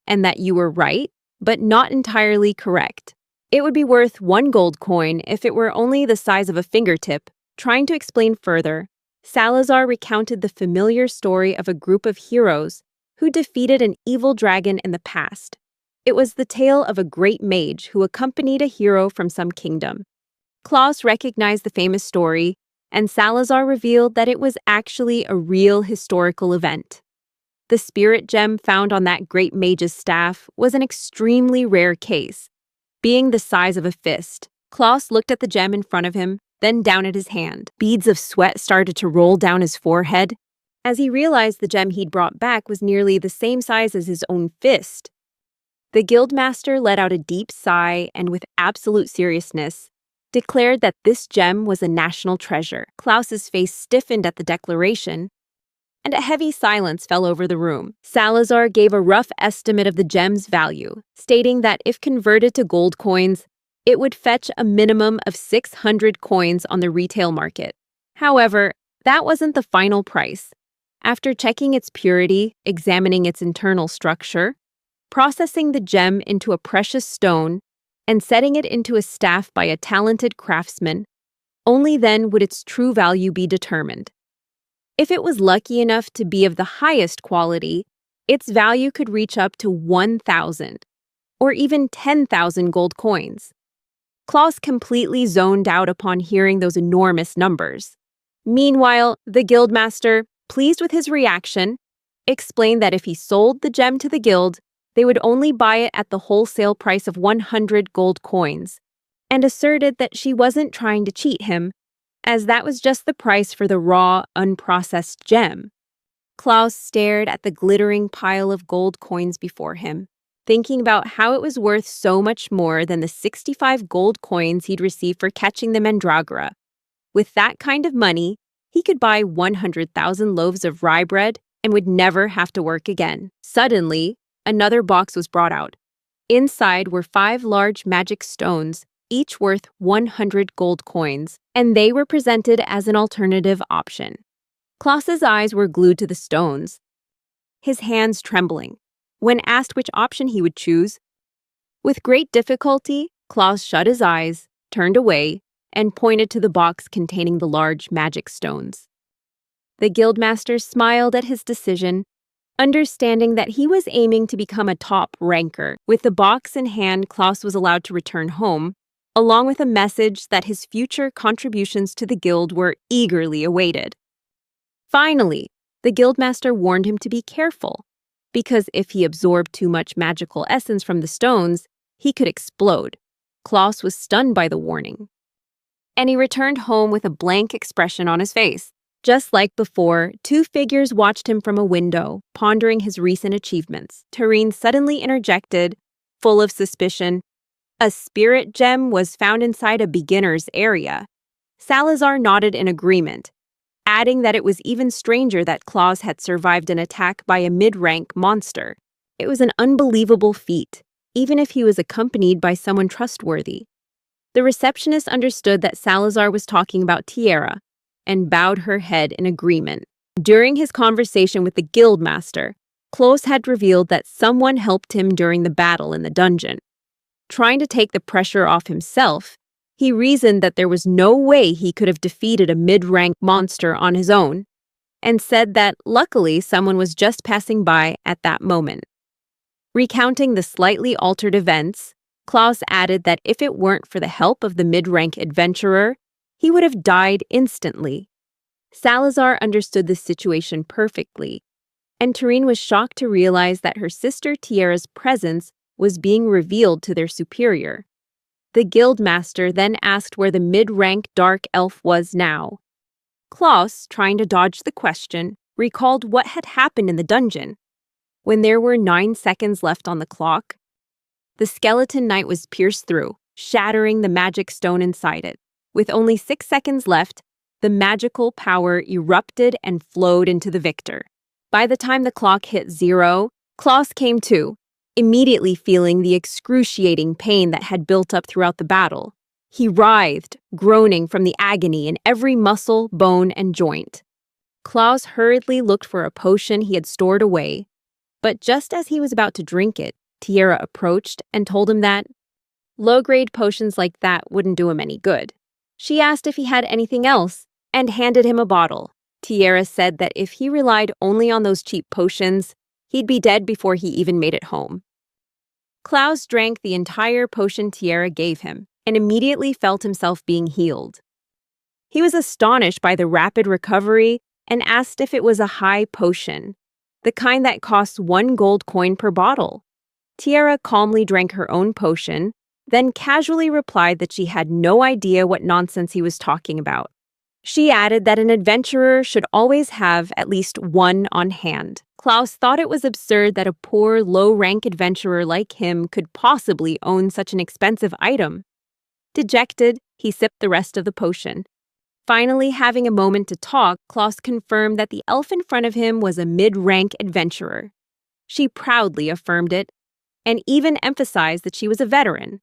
and that you were right, but not entirely correct. It would be worth 1 gold coin if it were only the size of a fingertip. Trying to explain further, Salazar recounted the familiar story of a group of heroes who defeated an evil dragon in the past. It was the tale of a great mage who accompanied a hero from some kingdom. Klaus recognized the famous story, and Salazar revealed that it was actually a real historical event. The spirit gem found on that great mage's staff was an extremely rare case, being the size of a fist. Klaus looked at the gem in front of him, then down at his hand. Beads of sweat started to roll down his forehead as he realized the gem he'd brought back was nearly the same size as his own fist. The guildmaster let out a deep sigh and, with absolute seriousness, declared that this gem was a national treasure. Klaus's face stiffened at the declaration, and a heavy silence fell over the room. Salazar gave a rough estimate of the gem's value, stating that if converted to gold coins, it would fetch a minimum of 600 coins on the retail market. However, that wasn't the final price. After checking its purity, examining its internal structure, processing the gem into a precious stone, and setting it into a staff by a talented craftsman, only then would its true value be determined. If it was lucky enough to be of the highest quality, its value could reach up to 1,000 or even 10,000 gold coins. Klaus completely zoned out upon hearing those enormous numbers. Meanwhile, the guildmaster, pleased with his reaction, explained that if he sold the gem to the guild, they would only buy it at the wholesale price of 100 gold coins, and asserted that she wasn't trying to cheat him, as that was just the price for the raw, unprocessed gem. Klaus stared at the glittering pile of gold coins before him, thinking about how it was worth so much more than the 65 gold coins he'd received for catching the mandragora. With that kind of money, he could buy 100,000 loaves of rye bread and would never have to work again. Suddenly, another box was brought out. Inside were 5 large magic stones, each worth 100 gold coins, and they were presented as an alternative option. Klaus's eyes were glued to the stones, his hands trembling. When asked which option he would choose, with great difficulty, Klaus shut his eyes, turned away, and pointed to the box containing the large magic stones. The guildmaster smiled at his decision, understanding that he was aiming to become a top ranker. With the box in hand, Klaus was allowed to return home, along with a message that his future contributions to the guild were eagerly awaited. Finally, the guildmaster warned him to be careful, because if he absorbed too much magical essence from the stones, he could explode. Klaus was stunned by the warning, and he returned home with a blank expression on his face. Just like before, 2 figures watched him from a window, pondering his recent achievements. Tareen suddenly interjected, full of suspicion. A spirit gem was found inside a beginner's area. Salazar nodded in agreement, adding that it was even stranger that Klaus had survived an attack by a mid-rank monster. It was an unbelievable feat, even if he was accompanied by someone trustworthy. The receptionist understood that Salazar was talking about Tierra, and bowed her head in agreement. During his conversation with the guildmaster, Klaus had revealed that someone helped him during the battle in the dungeon. Trying to take the pressure off himself, he reasoned that there was no way he could have defeated a mid-rank monster on his own, and said that luckily someone was just passing by at that moment. Recounting the slightly altered events, Klaus added that if it weren't for the help of the mid-rank adventurer, he would have died instantly. Salazar understood the situation perfectly, and Tareen was shocked to realize that her sister Tierra's presence was being revealed to their superior. The guildmaster then asked where the mid-rank dark elf was now. Klaus, trying to dodge the question, recalled what had happened in the dungeon. When there were 9 seconds left on the clock, the skeleton knight was pierced through, shattering the magic stone inside it. With only 6 seconds left, the magical power erupted and flowed into the victor. By the time the clock hit 0, Klaus came to, immediately feeling the excruciating pain that had built up throughout the battle. He writhed, groaning from the agony in every muscle, bone, and joint. Klaus hurriedly looked for a potion he had stored away, But just as he was about to drink it, Tierra approached and told him that low-grade potions like that wouldn't do him any good. She asked if he had anything else and handed him a bottle. Tierra said that if he relied only on those cheap potions, he'd be dead before he even made it home. Klaus drank the entire potion Tierra gave him and immediately felt himself being healed. He was astonished by the rapid recovery and asked if it was a high potion, the kind that costs 1 gold coin per bottle. Tierra calmly drank her own potion, then casually replied that she had no idea what nonsense he was talking about. She added that an adventurer should always have at least one on hand. Klaus thought it was absurd that a poor, low-rank adventurer like him could possibly own such an expensive item. Dejected, he sipped the rest of the potion. Finally, having a moment to talk, Klaus confirmed that the elf in front of him was a mid-rank adventurer. She proudly affirmed it, and even emphasized that she was a veteran.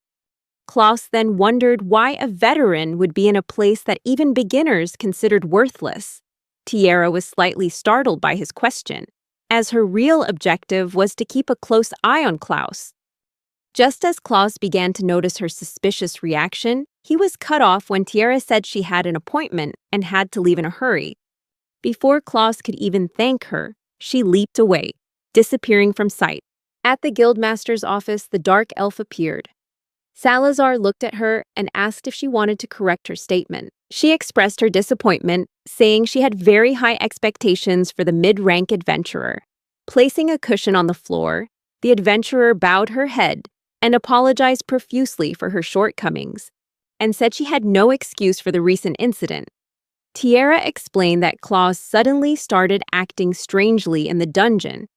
Klaus then wondered why a veteran would be in a place that even beginners considered worthless. Tierra was slightly startled by his question, as her real objective was to keep a close eye on Klaus. Just as Klaus began to notice her suspicious reaction, he was cut off when Tierra said she had an appointment and had to leave in a hurry. Before Klaus could even thank her, she leaped away, disappearing from sight. At the guildmaster's office, the dark elf appeared. Salazar looked at her and asked if she wanted to correct her statement. She expressed her disappointment, saying she had very high expectations for the mid-rank adventurer. Placing a cushion on the floor, the adventurer bowed her head and apologized profusely for her shortcomings, and said she had no excuse for the recent incident. Tierra explained that Klaus suddenly started acting strangely in the dungeon,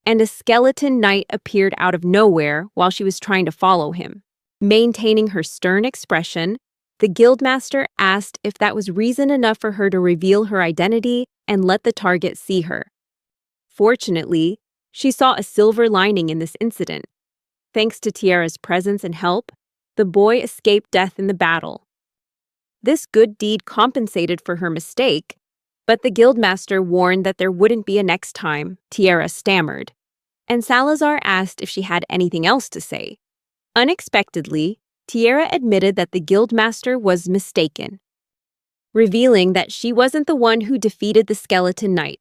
and a skeleton knight appeared out of nowhere while she was trying to follow him. Maintaining her stern expression, the guildmaster asked if that was reason enough for her to reveal her identity and let the target see her. Fortunately, she saw a silver lining in this incident. Thanks to Tierra's presence and help, the boy escaped death in the battle. This good deed compensated for her mistake, but the guildmaster warned that there wouldn't be a next time. Tierra stammered, and Salazar asked if she had anything else to say. Unexpectedly, Tierra admitted that the guildmaster was mistaken, revealing that she wasn't the one who defeated the skeleton knight.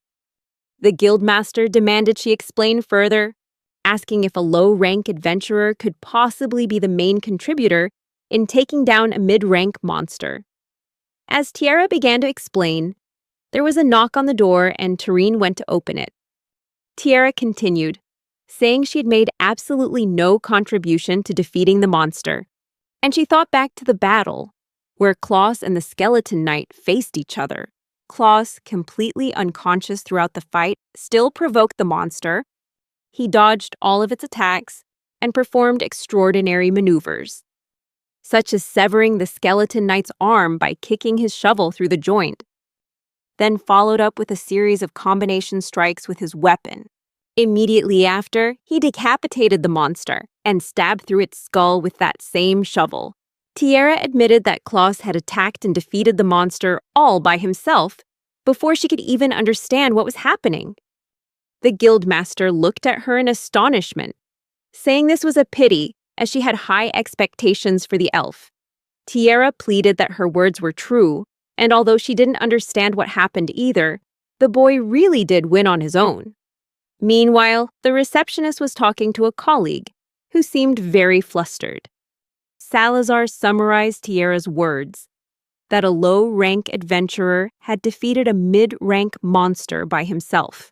The guildmaster demanded she explain further, asking if a low-rank adventurer could possibly be the main contributor in taking down a mid-rank monster. As Tierra began to explain, there was a knock on the door and Tarine went to open it. Tierra continued, saying she had made absolutely no contribution to defeating the monster, and she thought back to the battle, where Klaus and the skeleton knight faced each other. Klaus, completely unconscious throughout the fight, still provoked the monster. He dodged all of its attacks and performed extraordinary maneuvers, such as severing the skeleton knight's arm by kicking his shovel through the joint, then followed up with a series of combination strikes with his weapon. Immediately after, he decapitated the monster and stabbed through its skull with that same shovel. Tierra admitted that Klaus had attacked and defeated the monster all by himself before she could even understand what was happening. The guildmaster looked at her in astonishment, saying this was a pity as she had high expectations for the elf. Tierra pleaded that her words were true, and although she didn't understand what happened either, the boy really did win on his own. Meanwhile, the receptionist was talking to a colleague, who seemed very flustered. Salazar summarized Tierra's words, that a low-rank adventurer had defeated a mid-rank monster by himself.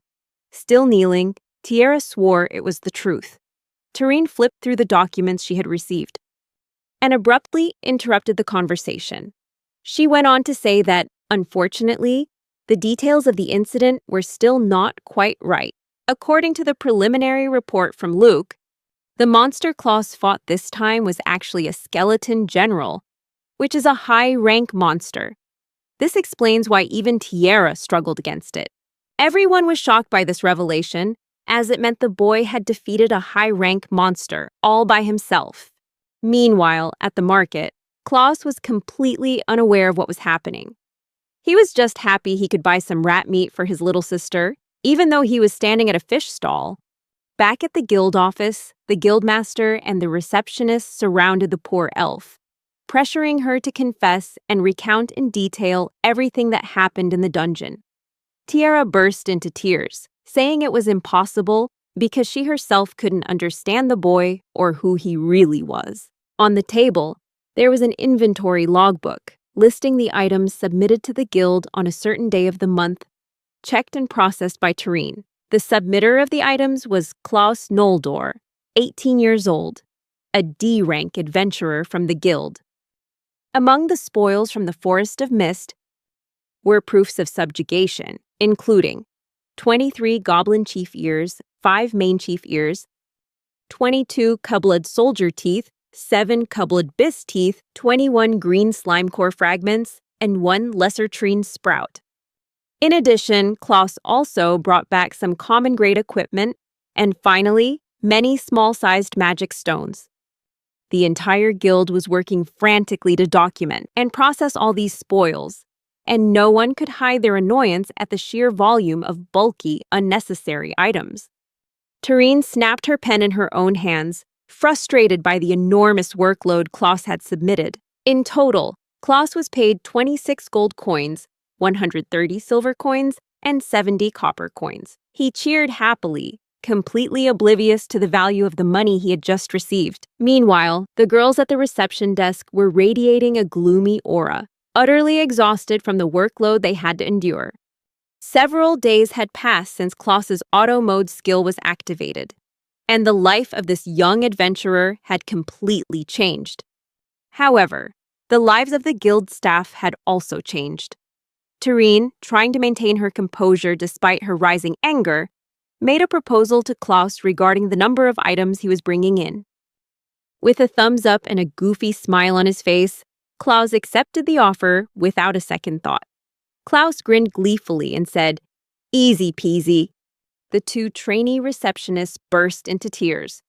Still kneeling, Tierra swore it was the truth. Tarine flipped through the documents she had received, and abruptly interrupted the conversation. She went on to say that, unfortunately, the details of the incident were still not quite right. According to the preliminary report from Luke, the monster Klaus fought this time was actually a skeleton general, which is a high-rank monster. This explains why even Tierra struggled against it. Everyone was shocked by this revelation, as it meant the boy had defeated a high-rank monster all by himself. Meanwhile, at the market, Klaus was completely unaware of what was happening. He was just happy he could buy some rat meat for his little sister, even though he was standing at a fish stall. Back at the guild office, the guildmaster and the receptionist surrounded the poor elf, pressuring her to confess and recount in detail everything that happened in the dungeon. Tiara burst into tears, saying it was impossible because she herself couldn't understand the boy or who he really was. On the table, there was an inventory logbook listing the items submitted to the guild on a certain day of the month, checked and processed by Tureen. The submitter of the items was Klaus Noldor, 18 years old, a D-rank adventurer from the guild. Among the spoils from the Forest of Mist were proofs of subjugation, including 23 goblin chief ears, 5 main chief ears, 22 cubblood soldier teeth, 7 cubblood bis teeth, 21 green slime core fragments, and 1 lesser treen sprout. In addition, Klaus also brought back some common-grade equipment, and finally, many small-sized magic stones. The entire guild was working frantically to document and process all these spoils, and no one could hide their annoyance at the sheer volume of bulky, unnecessary items. Tureen snapped her pen in her own hands, frustrated by the enormous workload Klaus had submitted. In total, Klaus was paid 26 gold coins, 130 silver coins, and 70 copper coins. He cheered happily, completely oblivious to the value of the money he had just received. Meanwhile, the girls at the reception desk were radiating a gloomy aura, utterly exhausted from the workload they had to endure. Several days had passed since Klaus's auto mode skill was activated, and the life of this young adventurer had completely changed. However, the lives of the guild staff had also changed. Tureen, trying to maintain her composure despite her rising anger, made a proposal to Klaus regarding the number of items he was bringing in. With a thumbs up and a goofy smile on his face, Klaus accepted the offer without a second thought. Klaus grinned gleefully and said, "Easy peasy." The 2 trainee receptionists burst into tears,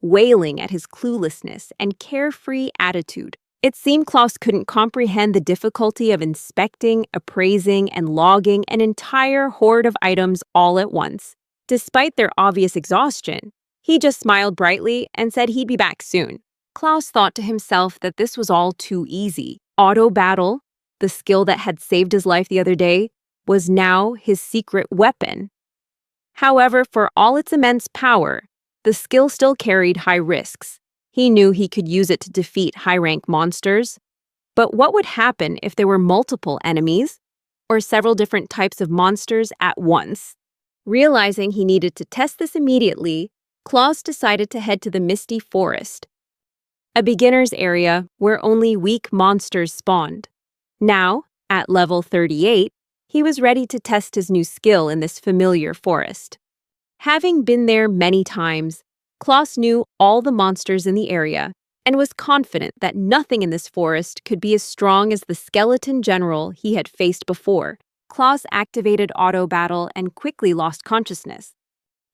wailing at his cluelessness and carefree attitude. It seemed Klaus couldn't comprehend the difficulty of inspecting, appraising, and logging an entire horde of items all at once. Despite their obvious exhaustion, he just smiled brightly and said he'd be back soon. Klaus thought to himself that this was all too easy. Auto battle, the skill that had saved his life the other day, was now his secret weapon. However, for all its immense power, the skill still carried high risks. He knew he could use it to defeat high-rank monsters. But what would happen if there were multiple enemies, or several different types of monsters at once? Realizing he needed to test this immediately, Klaus decided to head to the Misty Forest, a beginner's area where only weak monsters spawned. Now, at level 38, he was ready to test his new skill in this familiar forest. Having been there many times, Klaus knew all the monsters in the area and was confident that nothing in this forest could be as strong as the skeleton general he had faced before. Klaus activated auto battle and quickly lost consciousness.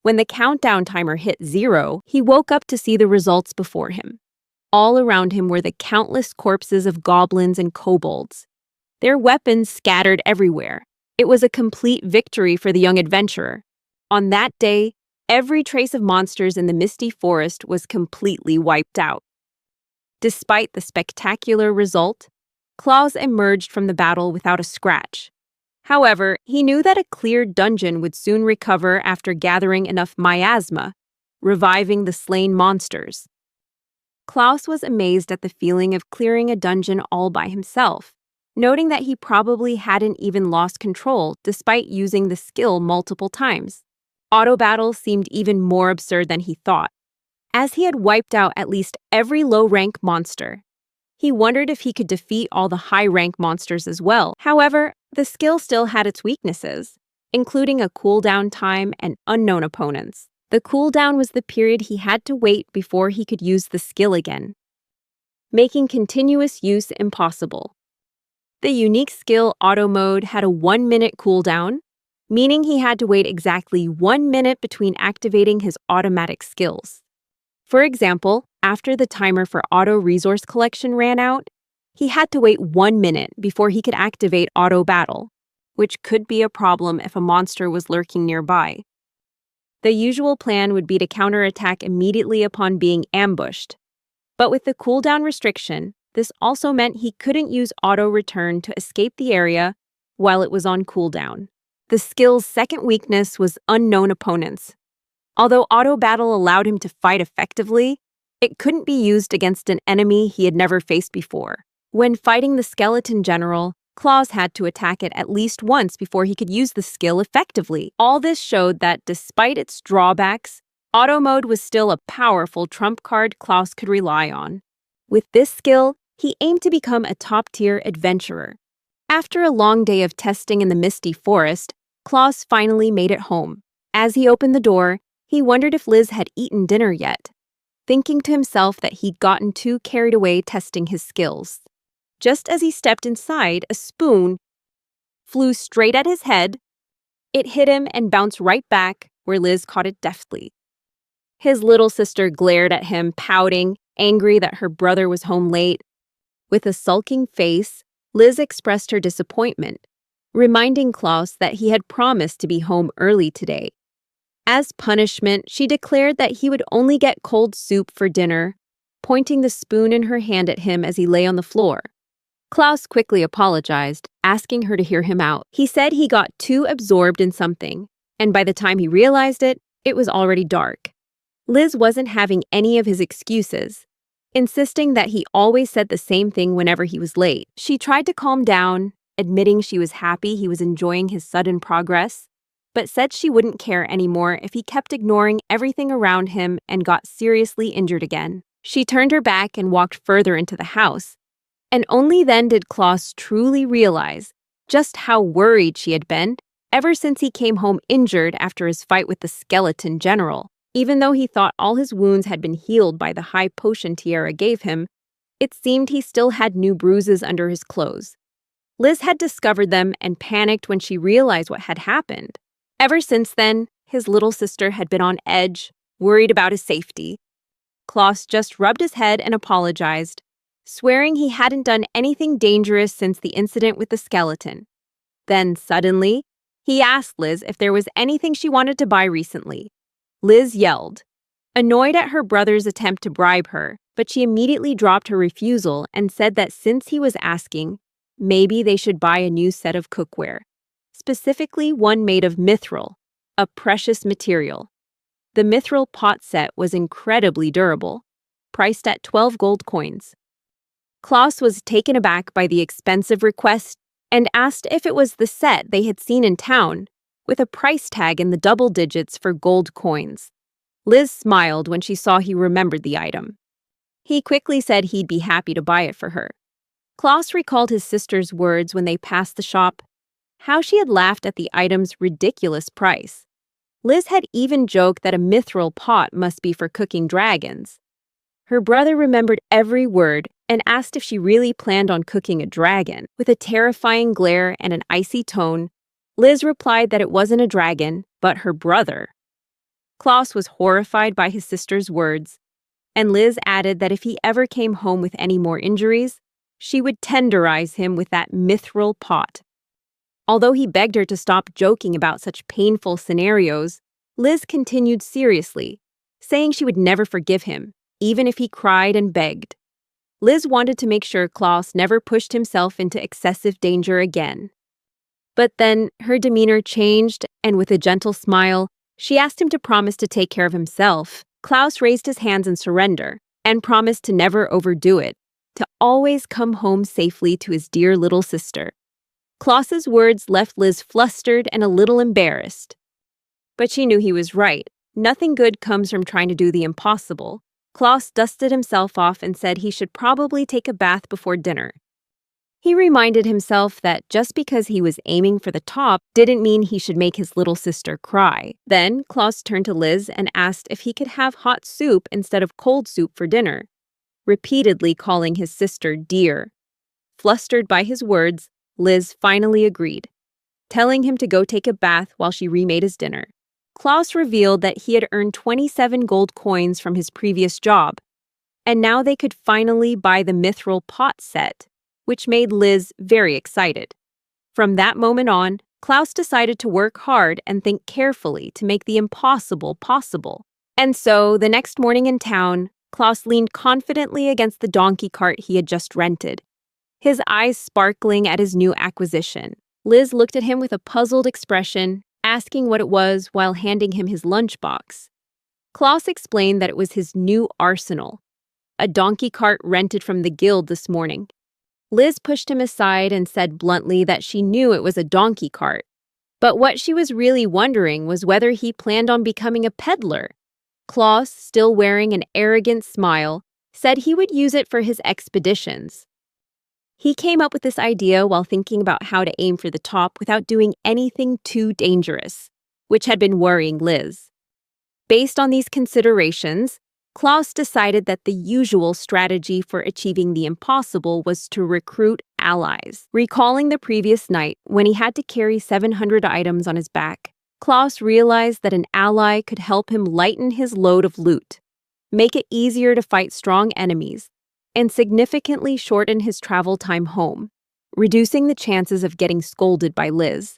When the countdown timer hit 0, he woke up to see the results before him. All around him were the countless corpses of goblins and kobolds, their weapons scattered everywhere. It was a complete victory for the young adventurer. On that day, every trace of monsters in the Misty Forest was completely wiped out. Despite the spectacular result, Klaus emerged from the battle without a scratch. However, he knew that a cleared dungeon would soon recover after gathering enough miasma, reviving the slain monsters. Klaus was amazed at the feeling of clearing a dungeon all by himself, noting that he probably hadn't even lost control despite using the skill multiple times. Auto battle seemed even more absurd than he thought, as he had wiped out at least every low-rank monster. He wondered if he could defeat all the high-rank monsters as well. However, the skill still had its weaknesses, including a cooldown time and unknown opponents. The cooldown was the period he had to wait before he could use the skill again, making continuous use impossible. The unique skill auto mode had a 1-minute cooldown, meaning he had to wait exactly 1 minute between activating his automatic skills. For example, after the timer for auto resource collection ran out, he had to wait 1 minute before he could activate auto battle, which could be a problem if a monster was lurking nearby. The usual plan would be to counterattack immediately upon being ambushed. But with the cooldown restriction, this also meant he couldn't use auto-return to escape the area while it was on cooldown. The skill's second weakness was unknown opponents. Although auto-battle allowed him to fight effectively, it couldn't be used against an enemy he had never faced before. When fighting the skeleton general, Claus had to attack it at least once before he could use the skill effectively. All this showed that despite its drawbacks, auto mode was still a powerful trump card Claus could rely on. With this skill, he aimed to become a top-tier adventurer. After a long day of testing in the misty forest, Claus finally made it home. As he opened the door, he wondered if Liz had eaten dinner yet, thinking to himself that he'd gotten too carried away testing his skills. Just as he stepped inside, a spoon flew straight at his head. It hit him and bounced right back where Liz caught it deftly. His little sister glared at him, pouting, angry that her brother was home late. With a sulking face, Liz expressed her disappointment, reminding Claus that he had promised to be home early today. As punishment, she declared that he would only get cold soup for dinner, pointing the spoon in her hand at him as he lay on the floor. Claus quickly apologized, asking her to hear him out. He said he got too absorbed in something, and by the time he realized it, it was already dark. Liz wasn't having any of his excuses, insisting that he always said the same thing whenever he was late. She tried to calm down, admitting she was happy he was enjoying his sudden progress, but said she wouldn't care anymore if he kept ignoring everything around him and got seriously injured again. She turned her back and walked further into the house, and only then did Claus truly realize just how worried she had been ever since he came home injured after his fight with the skeleton general. Even though he thought all his wounds had been healed by the high potion Tiara gave him, it seemed he still had new bruises under his clothes. Liz had discovered them and panicked when she realized what had happened. Ever since then, his little sister had been on edge, worried about his safety. Claus just rubbed his head and apologized, swearing he hadn't done anything dangerous since the incident with the skeleton. Then, suddenly, he asked Liz if there was anything she wanted to buy recently. Liz yelled, annoyed at her brother's attempt to bribe her, but she immediately dropped her refusal and said that since he was asking, maybe they should buy a new set of cookware, specifically one made of mithril, a precious material. The mithril pot set was incredibly durable, priced at 12 gold coins. Claus was taken aback by the expensive request and asked if it was the set they had seen in town, with a price tag in the double digits for gold coins. Liz smiled when she saw he remembered the item. He quickly said he'd be happy to buy it for her. Claus recalled his sister's words when they passed the shop, how she had laughed at the item's ridiculous price. Liz had even joked that a mithril pot must be for cooking dragons. Her brother remembered every word and asked if she really planned on cooking a dragon. With a terrifying glare and an icy tone, Liz replied that it wasn't a dragon, but her brother. Claus was horrified by his sister's words, and Liz added that if he ever came home with any more injuries, she would tenderize him with that mithril pot. Although he begged her to stop joking about such painful scenarios, Liz continued seriously, saying she would never forgive him, even if he cried and begged. Liz wanted to make sure Claus never pushed himself into excessive danger again. But then her demeanor changed, and with a gentle smile, she asked him to promise to take care of himself. Claus raised his hands in surrender and promised to never overdo it, to always come home safely to his dear little sister. Claus's words left Liz flustered and a little embarrassed. But she knew he was right. Nothing good comes from trying to do the impossible. Claus dusted himself off and said he should probably take a bath before dinner. He reminded himself that just because he was aiming for the top didn't mean he should make his little sister cry. Then Claus turned to Liz and asked if he could have hot soup instead of cold soup for dinner, repeatedly calling his sister dear. Flustered by his words, Liz finally agreed, telling him to go take a bath while she remade his dinner. Claus revealed that he had earned 27 gold coins from his previous job, and now they could finally buy the mithril pot set, which made Liz very excited. From that moment on, Klaus decided to work hard and think carefully to make the impossible possible. And so, the next morning in town, Klaus leaned confidently against the donkey cart he had just rented, his eyes sparkling at his new acquisition. Liz looked at him with a puzzled expression, asking what it was while handing him his lunchbox. Klaus explained that it was his new arsenal, a donkey cart rented from the guild this morning. Liz pushed him aside and said bluntly that she knew it was a donkey cart, but what she was really wondering was whether he planned on becoming a peddler. Klaus, still wearing an arrogant smile, said he would use it for his expeditions. He came up with this idea while thinking about how to aim for the top without doing anything too dangerous, which had been worrying Liz. Based on these considerations, Klaus decided that the usual strategy for achieving the impossible was to recruit allies. Recalling the previous night when he had to carry 700 items on his back, Klaus realized that an ally could help him lighten his load of loot, make it easier to fight strong enemies, and significantly shorten his travel time home, reducing the chances of getting scolded by Liz.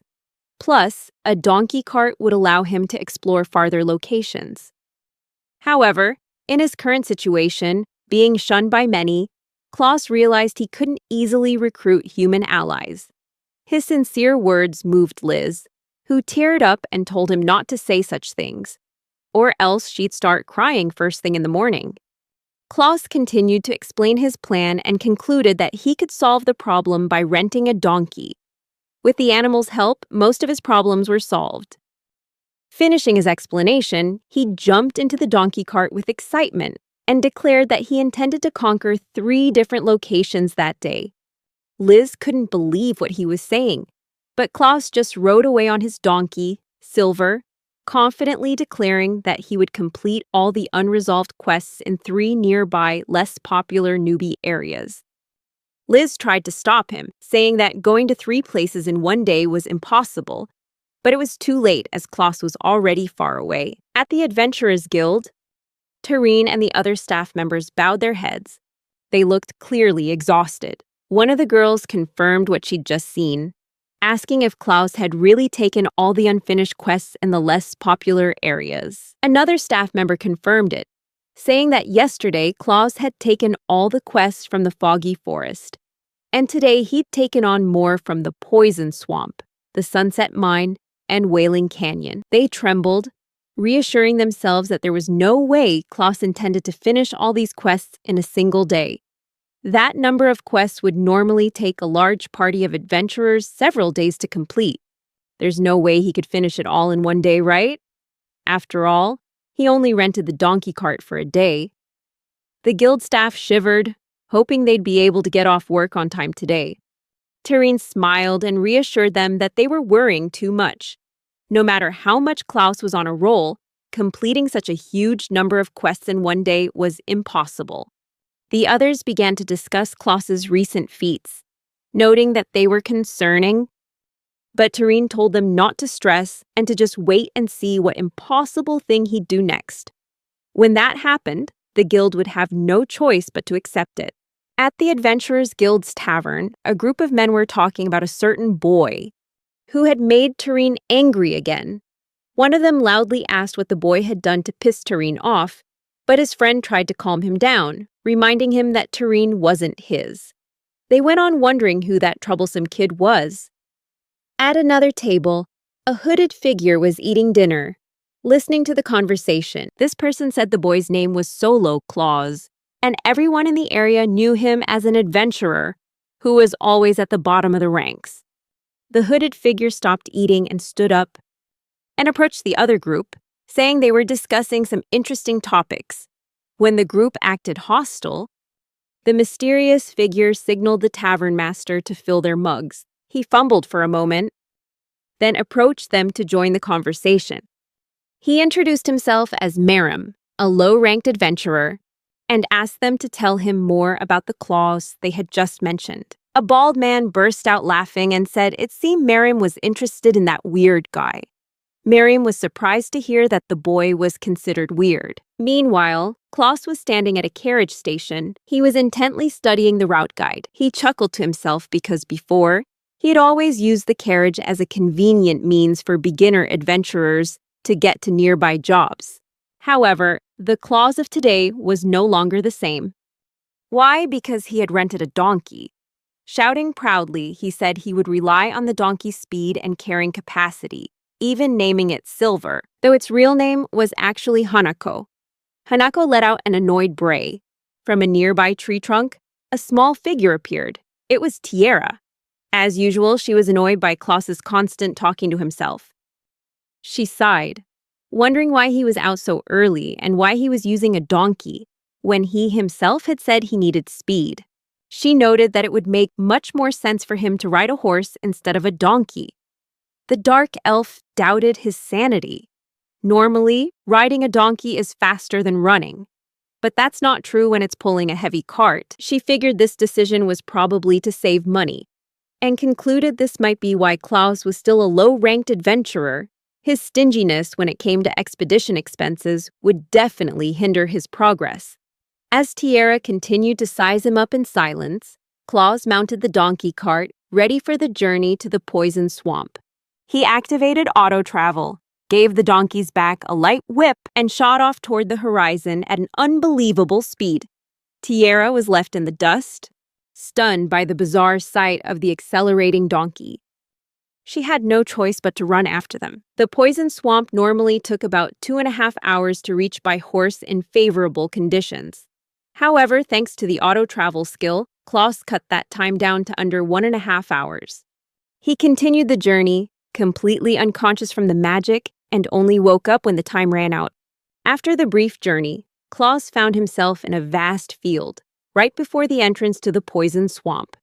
Plus, a donkey cart would allow him to explore farther locations. However, in his current situation, being shunned by many, Klaus realized he couldn't easily recruit human allies. His sincere words moved Liz, who teared up and told him not to say such things, or else she'd start crying first thing in the morning. Klaus continued to explain his plan and concluded that he could solve the problem by renting a donkey. With the animal's help, most of his problems were solved. Finishing his explanation, he jumped into the donkey cart with excitement and declared that he intended to conquer 3 different locations that day. Liz couldn't believe what he was saying, but Klaus just rode away on his donkey, Silver, confidently declaring that he would complete all the unresolved quests in 3 nearby, less popular newbie areas. Liz tried to stop him, saying that going to 3 places in one day was impossible, but it was too late as Klaus was already far away. At the Adventurers Guild, Tareen and the other staff members bowed their heads. They looked clearly exhausted. One of the girls confirmed what she'd just seen, asking if Klaus had really taken all the unfinished quests in the less popular areas. Another staff member confirmed it, saying that yesterday Klaus had taken all the quests from the Foggy Forest, and today he'd taken on more from the Poison Swamp, the Sunset Mine, and Wailing Canyon. They trembled, reassuring themselves that there was no way Klaus intended to finish all these quests in a single day. That number of quests would normally take a large party of adventurers several days to complete. There's no way he could finish it all in one day, right? After all, he only rented the donkey cart for a day. The guild staff shivered, hoping they'd be able to get off work on time today. Tareen smiled and reassured them that they were worrying too much. No matter how much Klaus was on a roll, completing such a huge number of quests in one day was impossible. The others began to discuss Klaus's recent feats, noting that they were concerning. But Tareen told them not to stress and to just wait and see what impossible thing he'd do next. When that happened, the guild would have no choice but to accept it. At the Adventurers Guild's tavern, a group of men were talking about a certain boy who had made Tareen angry again. One of them loudly asked what the boy had done to piss Tareen off, but his friend tried to calm him down, reminding him that Tareen wasn't his. They went on wondering who that troublesome kid was. At another table, a hooded figure was eating dinner, listening to the conversation. This person said the boy's name was Solo Claus, and everyone in the area knew him as an adventurer who was always at the bottom of the ranks. The hooded figure stopped eating and stood up and approached the other group, saying they were discussing some interesting topics. When the group acted hostile, the mysterious figure signaled the tavern master to fill their mugs. He fumbled for a moment, then approached them to join the conversation. He introduced himself as Merim, a low-ranked adventurer, and asked them to tell him more about the claws they had just mentioned. A bald man burst out laughing and said it seemed Merim was interested in that weird guy. Merim was surprised to hear that the boy was considered weird. Meanwhile, Klaus was standing at a carriage station. He was intently studying the route guide. He chuckled to himself because before, He had always used the carriage as a convenient means for beginner adventurers to get to nearby jobs. However, the Claus of today was no longer the same. Why? Because he had rented a donkey. Shouting proudly, he said he would rely on the donkey's speed and carrying capacity, even naming it Silver, though its real name was actually Hanako. Hanako let out an annoyed bray. From a nearby tree trunk, a small figure appeared. It was Tiara. As usual, she was annoyed by Klaus's constant talking to himself. She sighed, wondering why he was out so early and why he was using a donkey when he himself had said he needed speed. She noted that it would make much more sense for him to ride a horse instead of a donkey. The dark elf doubted his sanity. Normally, riding a donkey is faster than running. But that's not true when it's pulling a heavy cart. She figured this decision was probably to save money, and concluded this might be why Klaus was still a low-ranked adventurer. His stinginess when it came to expedition expenses would definitely hinder his progress. As Tiara continued to size him up in silence, Klaus mounted the donkey cart, ready for the journey to the poison swamp. He activated auto-travel, gave the donkey's back a light whip, and shot off toward the horizon at an unbelievable speed. Tiara was left in the dust, stunned by the bizarre sight of the accelerating donkey. She had no choice but to run after them. The poison swamp normally took about 2.5 hours to reach by horse in favorable conditions. However, thanks to the auto-travel skill, Klaus cut that time down to under 1.5 hours. He continued the journey, completely unconscious from the magic, and only woke up when the time ran out. After the brief journey, Klaus found himself in a vast field, right before the entrance to the poison swamp.